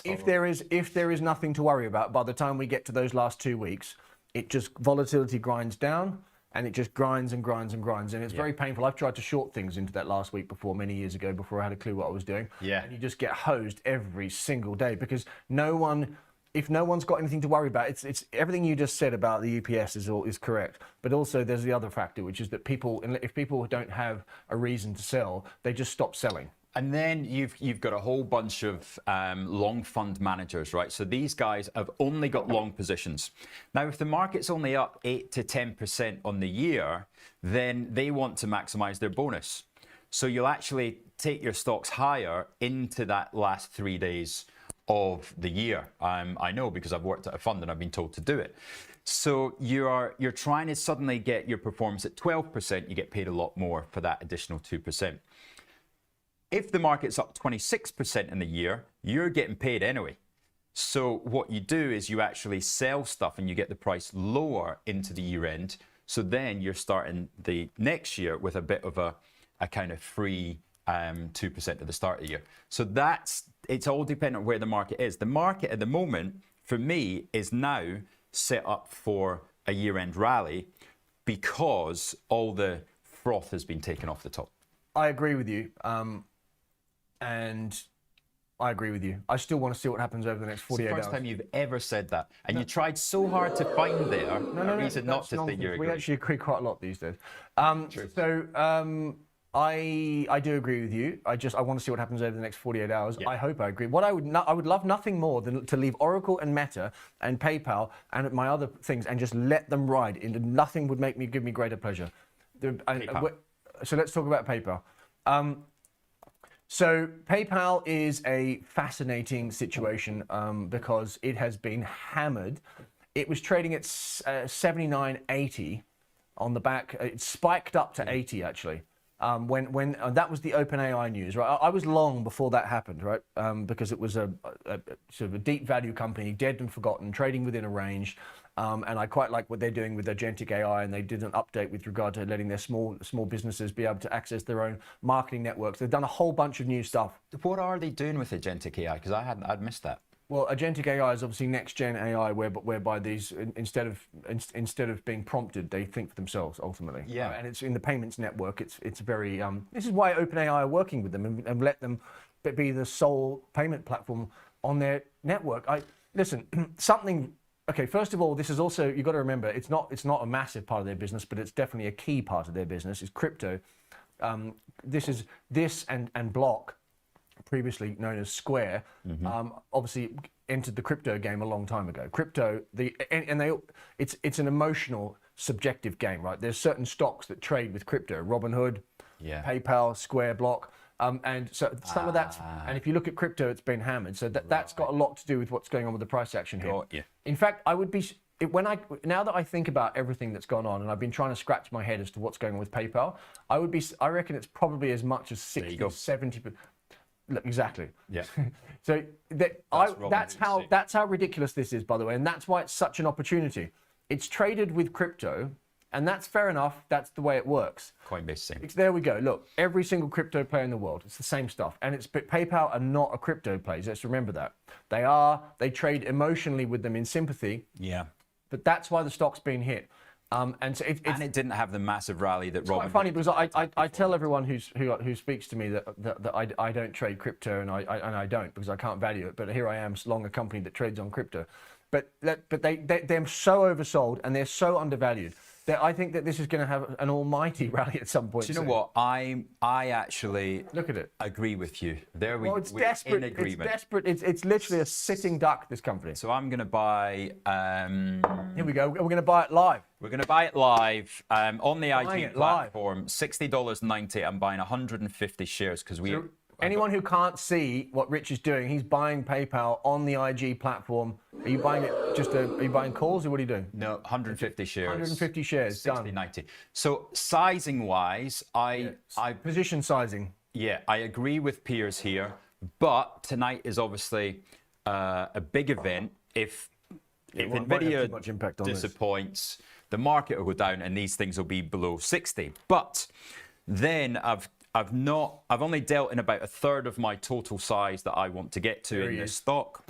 if there is nothing to worry about, by the time we get to those last 2 weeks, it just volatility grinds down. And it just grinds and grinds and grinds. And it's very painful. I've tried to short things into that last week before, many years ago, before I had a clue what I was doing. Yeah. And you just get hosed every single day because if no one's got anything to worry about, it's everything you just said about the UPS is correct. But also there's the other factor, which is that if people don't have a reason to sell, they just stop selling. And then you've got a whole bunch of long fund managers, right? So these guys have only got long positions. Now, if the market's only up 8 to 10% on the year, then they want to maximize their bonus. So you'll actually take your stocks higher into that last 3 days of the year. I know because I've worked at a fund and I've been told to do it. So you're trying to suddenly get your performance at 12%, you get paid a lot more for that additional 2%. If the market's up 26% in the year, you're getting paid anyway. So what you do is you actually sell stuff and you get the price lower into the year end. So then you're starting the next year with a bit of a kind of free 2% at the start of the year. So it's all dependent on where the market is. The market at the moment, for me, is now set up for a year-end rally because all the froth has been taken off the top. I agree with you. And I agree with you. I still want to see what happens over the next 48 hours. It's the first time you've ever said that. And you tried so hard to find there a reason not to think you're agreeing. We actually agree quite a lot these days. So I do agree with you. I want to see what happens over the next 48 hours. Yeah. I hope I agree. What I would love nothing more than to leave Oracle and Meta and PayPal and my other things and just let them ride. Nothing would give me greater pleasure. So let's talk about PayPal. So PayPal is a fascinating situation because it has been hammered. It was trading at 79.80 on the back. It spiked up to 80 actually. When that was the OpenAI news, right? I was long before that happened, right? Because it was a sort of a deep value company, dead and forgotten, trading within a range. And I quite like what they're doing with agentic AI, and they did an update with regard to letting their small businesses be able to access their own marketing networks. They've done a whole bunch of new stuff. What are they doing with agentic AI? Because I'd missed that. Well, agentic AI is obviously next gen AI, whereby these instead of being prompted, they think for themselves ultimately. Yeah. And it's in the payments network. It's very. This is why OpenAI are working with them and let them be the sole payment platform on their network. Listen, something. Okay, first of all, this is also, you've got to remember, it's not a massive part of their business, but it's definitely a key part of their business, is crypto. This and Block, previously known as Square, obviously entered the crypto game a long time ago. Crypto, it's an emotional, subjective game, right? There's certain stocks that trade with crypto: Robinhood, PayPal, Square, Block. And so some of that, and if you look at crypto, it's been hammered. So that's got a lot to do with what's going on with the price action here. In fact, I would be, now that I think about everything that's gone on, and I've been trying to scratch my head as to what's going on with PayPal, I reckon it's probably as much as 60, 70%. Exactly. Yeah. So that's how ridiculous this is, by the way, and that's why it's such an opportunity. It's traded with crypto, and that's fair enough. That's the way it works. Coinbase same. There we go. Look, every single crypto player in the world, it's the same stuff. And but PayPal are not a crypto play. Let's remember that. They trade emotionally with them in sympathy. Yeah. But that's why the stock's been hit. And so and it didn't have the massive rally that Robin. It's quite funny because I tell everyone who speaks to me that I don't trade crypto, and I don't, because I can't value it. But here I am, long a company that trades on crypto. But they're so oversold and they're so undervalued that I think that this is going to have an almighty rally at some point. Do you know what? I actually look at it. Agree with you. Well, it's desperate. In agreement. It's desperate. It's literally a sitting duck, this company. So I'm going to buy. Here we go. We're going to buy it live. We're going to buy it live on the IG platform. $60.90. I'm buying 150 shares because we. So anyone who can't see what Rich is doing, he's buying PayPal on the IG platform. Are you buying it are you buying calls, or what are you doing? No, 150 shares. 150 shares, done. 60.90. So sizing wise, I position sizing. Yeah, I agree with Piers here, but tonight is obviously a big event. If NVIDIA disappoints, the market will go down and these things will be below 60. But then I've only dealt in about a third of my total size that I want to get to in this stock,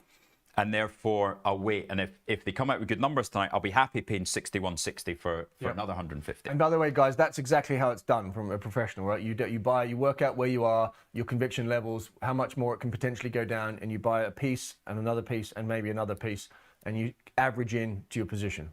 and therefore I'll wait. And if they come out with good numbers tonight, I'll be happy paying 61.60 for another 150. And by the way, guys, that's exactly how it's done from a professional, right? You buy, you work out where you are, your conviction levels, how much more it can potentially go down, and you buy a piece and another piece and maybe another piece, and you average in to your position.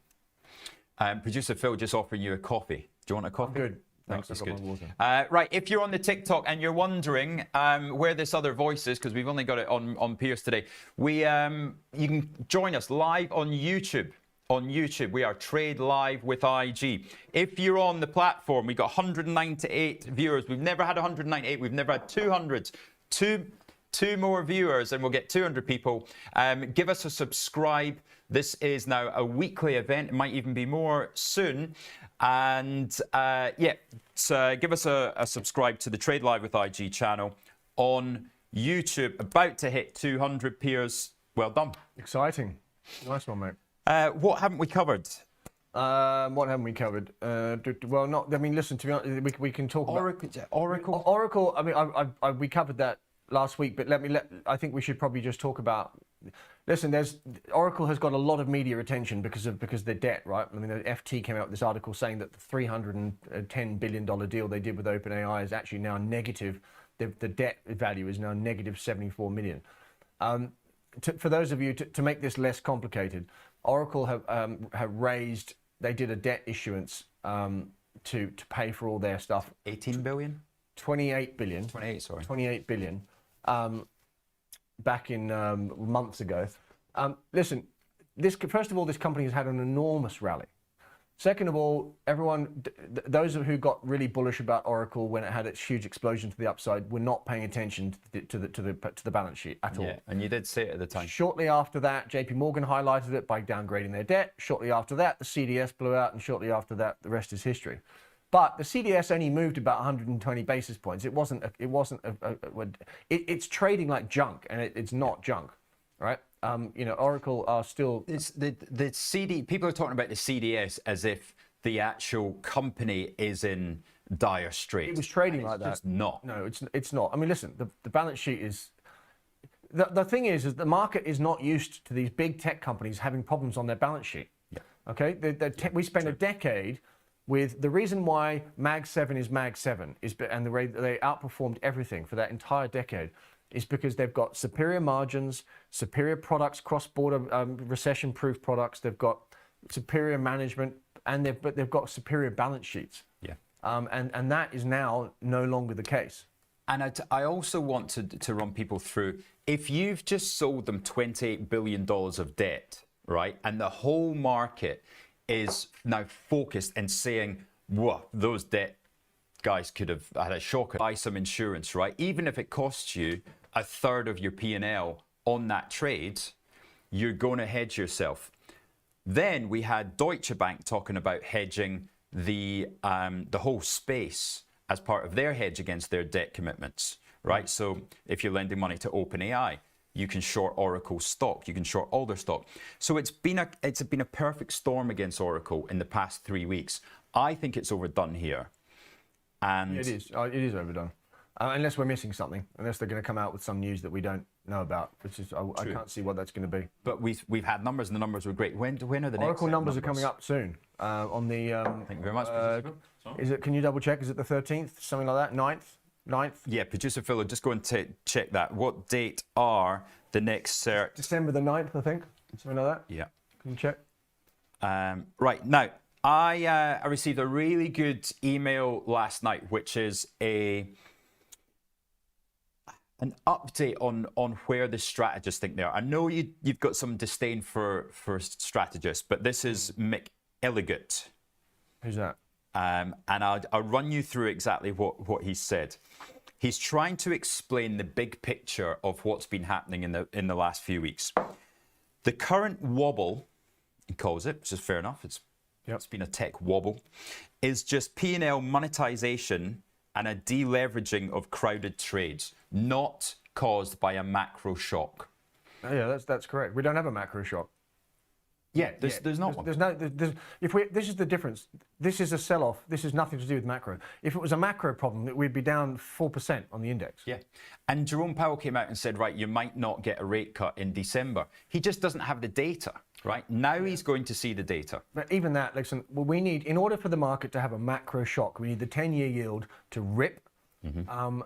Producer Phil just offering you a coffee. Do you want a coffee? Good. Thanks, that's good. Right, if you're on the TikTok and you're wondering where this other voice is, because we've only got it on Piers today, you can join us live on YouTube. On YouTube, we are Trade Live with IG. If you're on the platform, we got 198 viewers. We've never had 198. We've never had 200. Two more viewers, and we'll get 200 people. Give us a subscribe. This is now a weekly event. It might even be more soon. And so give us a subscribe to the Trade Live with IG channel on YouTube. About to hit 200, Piers. Well done. Exciting. Nice one, mate. What haven't we covered? What haven't we covered? Well, not. I mean, listen. To be honest, we can talk about Oracle. Oracle. I mean, we covered that last week, but I think we should probably just talk about. Listen, Oracle has got a lot of media attention because of their debt, right? I mean, the FT came out with this article saying that the $310 billion deal they did with OpenAI is actually now negative. The debt value is now negative 74 million. For those of you, to make this less complicated, Oracle have raised. They did a debt issuance to pay for all their stuff. 18 billion. 28 billion. 28, sorry. 28 billion. Back in months ago. Listen, first of all, this company has had an enormous rally. Second of all, those who got really bullish about Oracle when it had its huge explosion to the upside were not paying attention to the balance sheet at all. Yeah, and you did say it at the time. Shortly after that, JP Morgan highlighted it by downgrading their debt. Shortly after that, the CDS blew out, and shortly after that, the rest is history. But the CDS only moved about 120 basis points. It's trading like junk, and it's not junk, right? Oracle are still. The CD. People are talking about the CDS as if the actual company is in dire straits. It was trading like that. It's not. No, it's not. I mean, listen, the balance sheet is. The thing is the market is not used to these big tech companies having problems on their balance sheet. Yeah. Okay. We spent a decade. With the reason why Mag 7 is Mag 7 and the way they outperformed everything for that entire decade is because they've got superior margins, superior products, cross-border recession-proof products. They've got superior management, and they've got superior balance sheets. Yeah. And that is now no longer the case. And I also want to run people through, if you've just sold them $28 billion of debt, right, and the whole market is now focused and saying, whoa, those debt guys could have had a shock, buy some insurance, right? Even if it costs you a third of your P&L on that trade, you're going to hedge yourself. Then we had Deutsche Bank talking about hedging the whole space as part of their hedge against their debt commitments, right? So if you're lending money to OpenAI, you can short Oracle stock, you can short all their stock. So it's been a perfect storm against Oracle in the past 3 weeks. I think it's overdone here. And it is overdone. Unless we're missing something, unless they're going to come out with some news that we don't know about, which is I can't see what that's going to be. But we've had numbers, and the numbers were great. When are the Oracle next numbers are coming up soon. On the thank you very much. is it? Can you double check? Is it the 13th, something like that? 9th? Yeah, producer Phil, just go and check that. What date are the next cert? December the 9th, I think. Something like that. Yeah. Can you check? Right now, I received a really good email last night, which is an update on where the strategists think they are. I know you've got some disdain for strategists, but this is Mick Elliott. Who's that? And I'll run you through exactly what he said. He's trying to explain the big picture of what's been happening in the last few weeks. The current wobble, he calls it, which is fair enough. It's been a tech wobble, is just P&L monetization and a deleveraging of crowded trades, not caused by a macro shock. Oh, yeah, that's correct. We don't have a macro shock. Yeah, there's not one. This is the difference. This is a sell-off. This has nothing to do with macro. If it was a macro problem, we'd be down 4% on the index. Yeah, and Jerome Powell came out and said, right, you might not get a rate cut in December. He just doesn't have the data, right? Now he's going to see the data. But even that, listen, we need, in order for the market to have a macro shock, we need the 10-year yield to rip.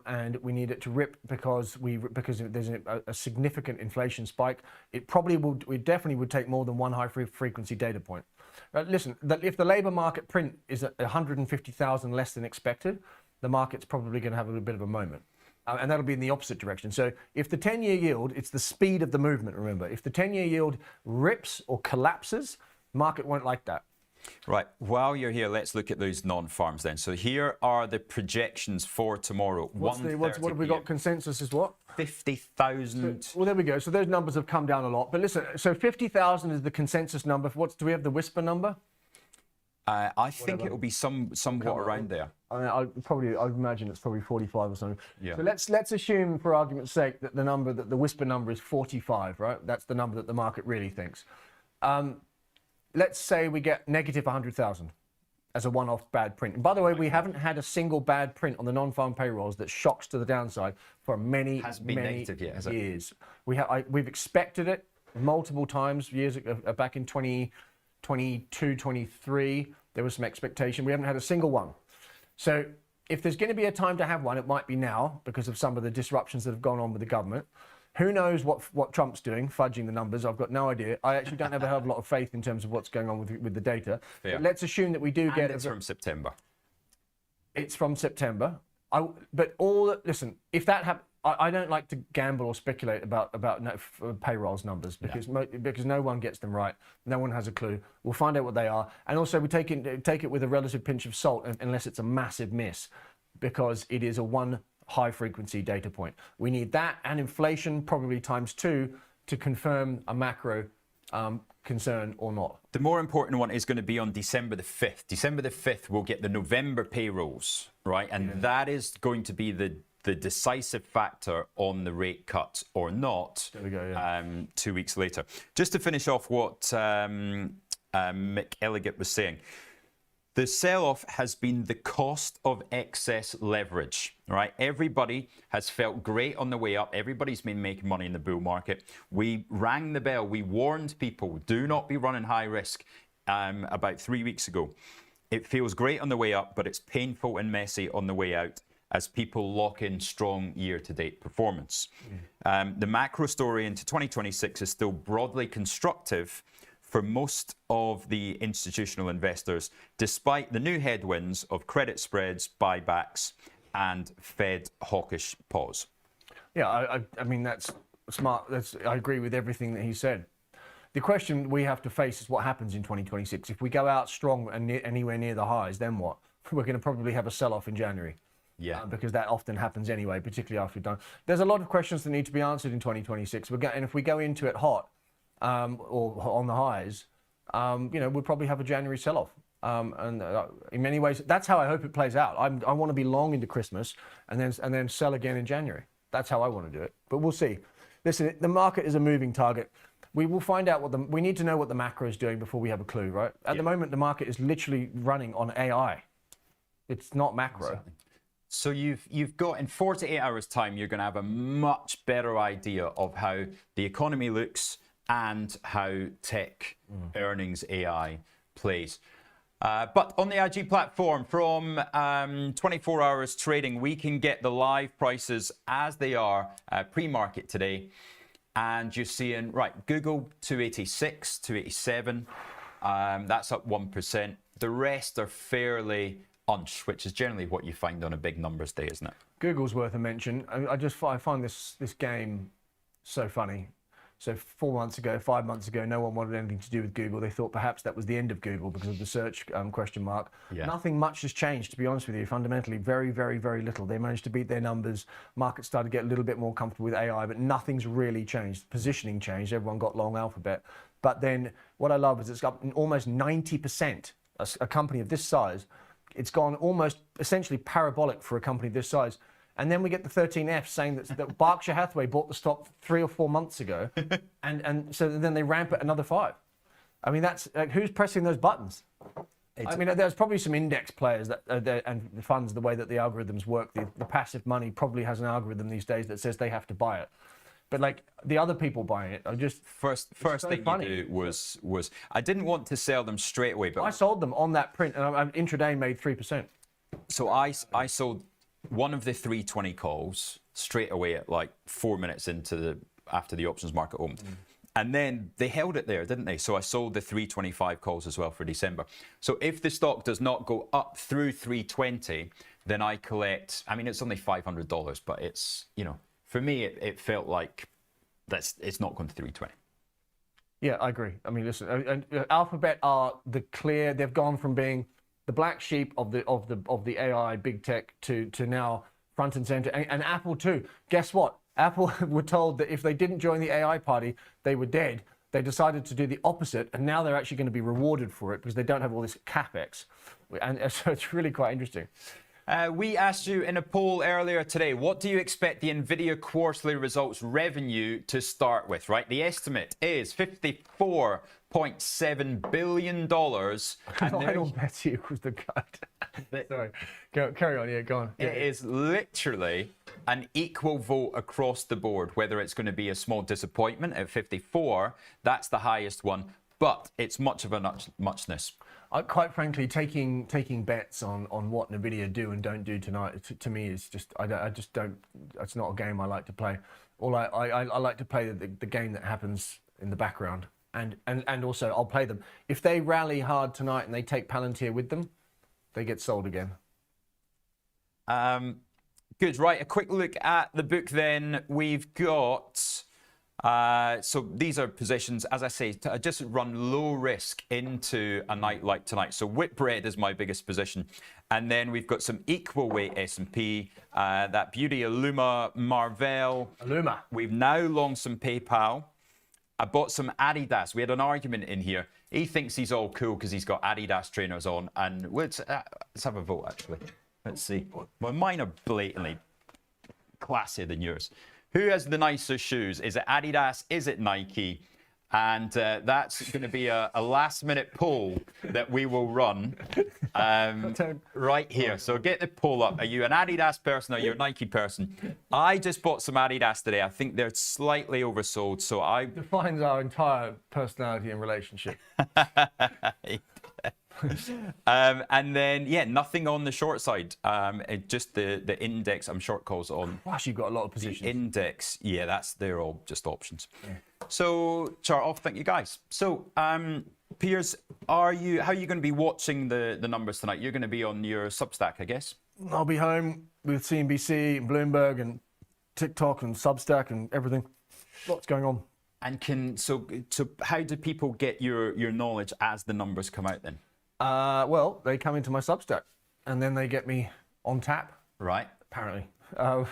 And we need it to rip because there's a significant inflation spike. It definitely would take more than one high frequency data point. Listen, if the labour market print is at 150,000 less than expected, the market's probably going to have a little bit of a moment. And that'll be in the opposite direction. So if the 10-year yield, it's the speed of the movement, remember. If the 10-year yield rips or collapses, market won't like that. Right, while you're here, let's look at those non-farms then. So here are the projections for tomorrow. What have we got? Consensus is what? 50,000. Well, there we go. So those numbers have come down a lot. But listen, so 50,000 is the consensus number. Do we have the whisper number? I think it will be somewhat around there. I mean, I'd imagine it's probably 45 or something. Yeah. So let's assume, for argument's sake, that the whisper number is 45, right? That's the number that the market really thinks. Let's say we get negative 100,000 as a one-off bad print. And by the way, we haven't had a single bad print on the non-farm payrolls that shocks to the downside for many negative yet, has it? years. We've expected it multiple times years ago, back in 2022, 23. There was some expectation. We haven't had a single one. So if there's going to be a time to have one, it might be now because of some of the disruptions that have gone on with the government. Who knows what Trump's doing, fudging the numbers? I've got no idea. I actually don't have a hell of a lot of faith in terms of what's going on with the data. But let's assume that we do get... it's from September. It's from September. Listen, if that happens, I don't like to gamble or speculate about payrolls numbers because no one gets them right. No one has a clue. We'll find out what they are. And also we take it with a relative pinch of salt unless it's a massive miss, because it is a one high frequency data point. We need that and inflation probably ×2 to confirm a macro concern or not. The more important one is going to be on December the 5th. December the 5th, we'll get the November payrolls, right? And that is going to be the decisive factor on the rate cut or not. There we go, 2 weeks later. Just to finish off what Mick Elliott was saying. The sell-off has been the cost of excess leverage, right? Everybody has felt great on the way up. Everybody's been making money in the bull market. We rang the bell. We warned people, do not be running high risk about 3 weeks ago. It feels great on the way up, but it's painful and messy on the way out as people lock in strong year-to-date performance. The macro story into 2026 is still broadly constructive for most of the institutional investors, despite the new headwinds of credit spreads, buybacks, and Fed hawkish pause. Yeah, I mean, that's smart. I agree with everything that he said. The question we have to face is what happens in 2026. If we go out strong and anywhere near the highs, then what? We're going to probably have a sell-off in January. Yeah. Because that often happens anyway, particularly after we've done. There's a lot of questions that need to be answered in 2026. And if we go into it hot or on the highs, we'll probably have a January sell-off. In many ways, that's how I hope it plays out. I want to be long into Christmas and then sell again in January. That's how I want to do it. But we'll see. Listen, the market is a moving target. We will find out we need to know what the macro is doing before we have a clue, right? At the moment, the market is literally running on AI. It's not macro. Exactly. So you've got, in 48 hours time, you're going to have a much better idea of how the economy looks and how tech earnings AI plays. But on the IG platform, from 24 hours trading, we can get the live prices as they are pre-market today. And you're seeing, right, Google 286, 287, that's up 1%. The rest are fairly unch, which is generally what you find on a big numbers day, isn't it? Google's worth a mention. I find this game so funny. So 4 months ago, 5 months ago, no one wanted anything to do with Google. They thought perhaps that was the end of Google because of the search question mark. Yeah. Nothing much has changed, to be honest with you. Fundamentally, very, very, very little. They managed to beat their numbers. Markets started to get a little bit more comfortable with AI, but nothing's really changed. Positioning changed. Everyone got long alphabet. But then what I love is it's up almost 90%. A company of this size, it's gone almost essentially parabolic for a company this size. And then we get the 13F saying that Berkshire Hathaway bought the stock 3 or 4 months ago, and so then they ramp it another 5. I mean, that's who's pressing those buttons? I mean, there's probably some index players and the funds, the way that the algorithms work. The passive money probably has an algorithm these days that says they have to buy it. But like the other people buying it are just first so thing funny. you do was I didn't want to sell them straight away, but I sold them on that print, and I intraday made 3%. So I sold one of the 320 calls straight away at like 4 minutes after the options market opened. And then they held it there, didn't they? So I sold the 325 calls as well for December. So if the stock does not go up through 320, then I collect, I mean, it's only $500, but it's, for me, it felt like it's not going to 320. Yeah, I agree. I mean, listen, Alphabet are they've gone from being the black sheep of the AI big tech to now front and center, and Apple too. Guess what? Apple were told that if they didn't join the AI party, they were dead. They decided to do the opposite, and now they're actually going to be rewarded for it because they don't have all this capex, and so it's really quite interesting. We asked you in a poll earlier today, what do you expect the NVIDIA quarterly results revenue to start with, right? The estimate is $54.7 billion. I don't bet equals the cut. Sorry, carry on, go on. It is literally an equal vote across the board, whether it's going to be a small disappointment at 54, that's the highest one, but it's much of a muchness. Quite frankly, taking bets on what NVIDIA do and don't do tonight, to me, is just, I just don't, it's not a game I like to play. I like to play the game that happens in the background. And also, I'll play them. If they rally hard tonight and they take Palantir with them, they get sold again. Good, right, a quick look at the book then. We've got... so these are positions, as I say, I just run low risk into a night like tonight. So Whitbread is my biggest position. And then we've got some equal weight S&P, that beauty Illuma, Marvell. Illuma. We've now long some PayPal. I bought some Adidas. We had an argument in here. He thinks he's all cool because he's got Adidas trainers on. And let's have a vote, actually. Let's see. Well, mine are blatantly classier than yours. Who has the nicer shoes? Is it Adidas? Is it Nike? And that's going to be a last-minute poll that we will run right here. So get the poll up. Are you an Adidas person or are you a Nike person? I just bought some Adidas today. I think they're slightly oversold. So defines our entire personality and relationship. And then, yeah, nothing on the short side. Just the index. I'm short calls on. Gosh, you've got a lot of positions. The index, yeah, they're all just options. So chart off. Thank you guys. So Piers, how are you going to be watching the numbers tonight? You're going to be on your Substack, I guess. I'll be home with CNBC and Bloomberg and TikTok and Substack and everything. Lots going on. And so how do people get your knowledge as the numbers come out then? Well, they come into my Substack and then they get me on tap. Right. Apparently. How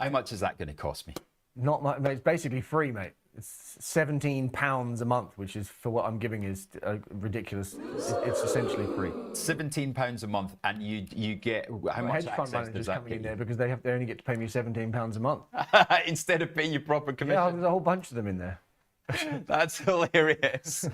much is that going to cost me? Not much. It's basically free, mate. It's £17 a month, which is for what I'm giving is ridiculous. It's essentially free. £17 a month, and you get how much hedge fund access managers does that coming in get there because they only get to pay me £17 a month. instead of paying you proper Yeah, commission? there's a whole bunch of them in there. That's hilarious.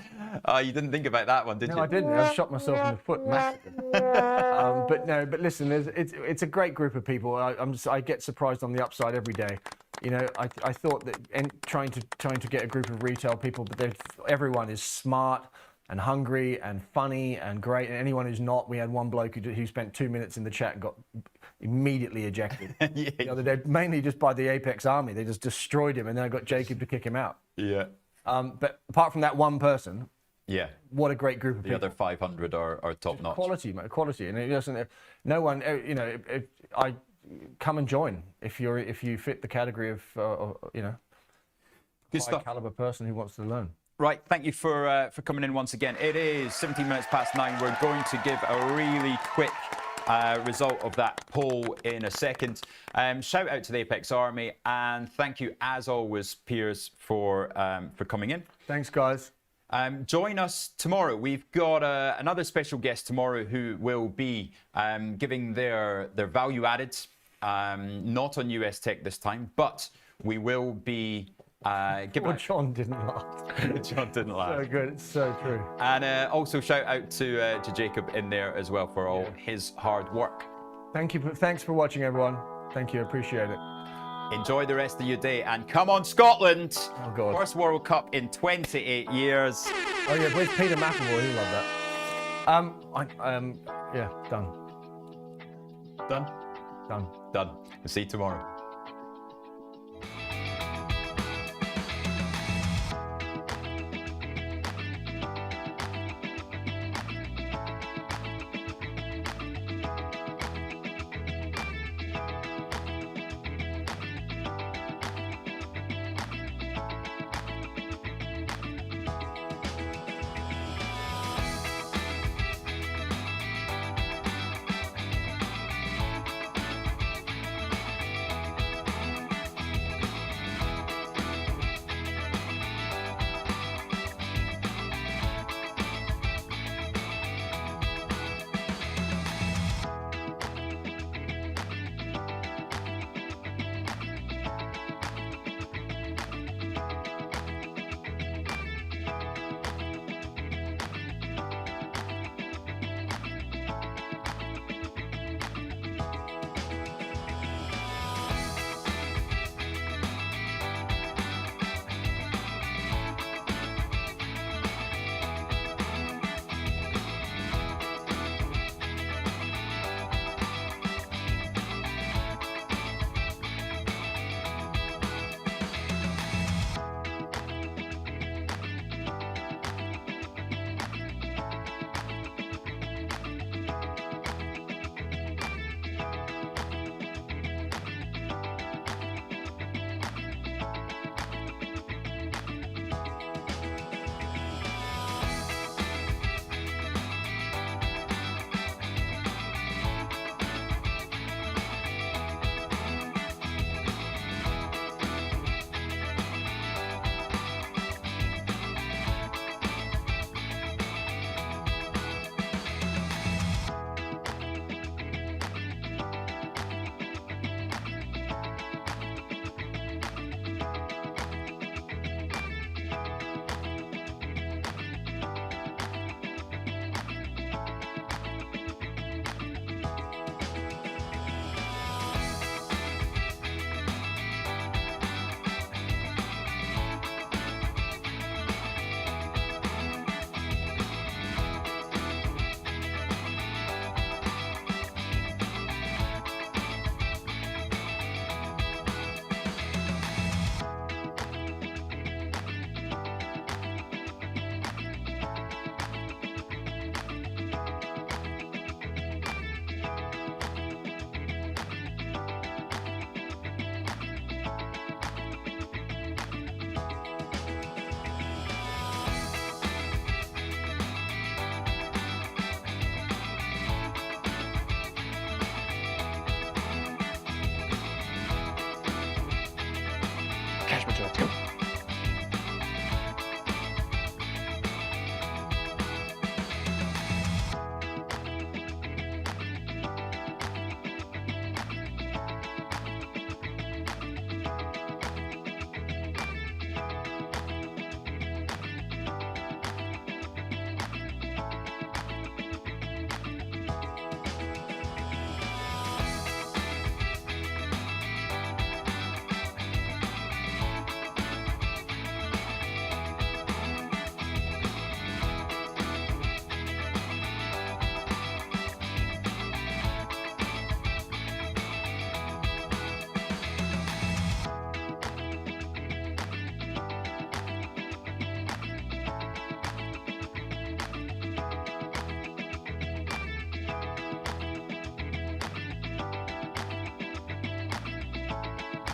You didn't think about that one, did you? No, I didn't. I shot myself in the foot massively. But listen, it's a great group of people. I get surprised on the upside every day. You know, I thought that trying to get a group of retail people, but everyone is smart and hungry and funny and great. And anyone who's not, we had one bloke who spent 2 minutes in the chat and got immediately ejected Yeah. the other day, mainly just by the Apex army. They just destroyed him, and then I got Jacob to kick him out. Yeah. But apart from that one person, Yeah. what a great group of The people. other 500 are top notch. Quality, mate, quality, and it doesn't. No one, you know, I come and join if you fit the category of Good high stuff. caliber person who wants to learn. Right, thank you for coming in once again. It is 17 minutes past 9. We're going to give a really quick result of that poll in a second. Shout out to the Apex Army, and thank you as always, Piers, for coming in. Thanks, guys. Join us tomorrow. We've got another special guest tomorrow who will be giving their value added, not on US tech this time, but we will be giving. Well, John didn't laugh. John didn't laugh. So good. It's so true. And also shout out to Jacob in there as well for all his hard work. Thanks for watching, everyone. Thank you. Appreciate it. Enjoy the rest of your day, and come on, Scotland! Oh, God. First World Cup in 28 years. Oh yeah, where's Peter McElroy? He'll love that. Yeah, done. Done? Done. Done. We'll see you tomorrow.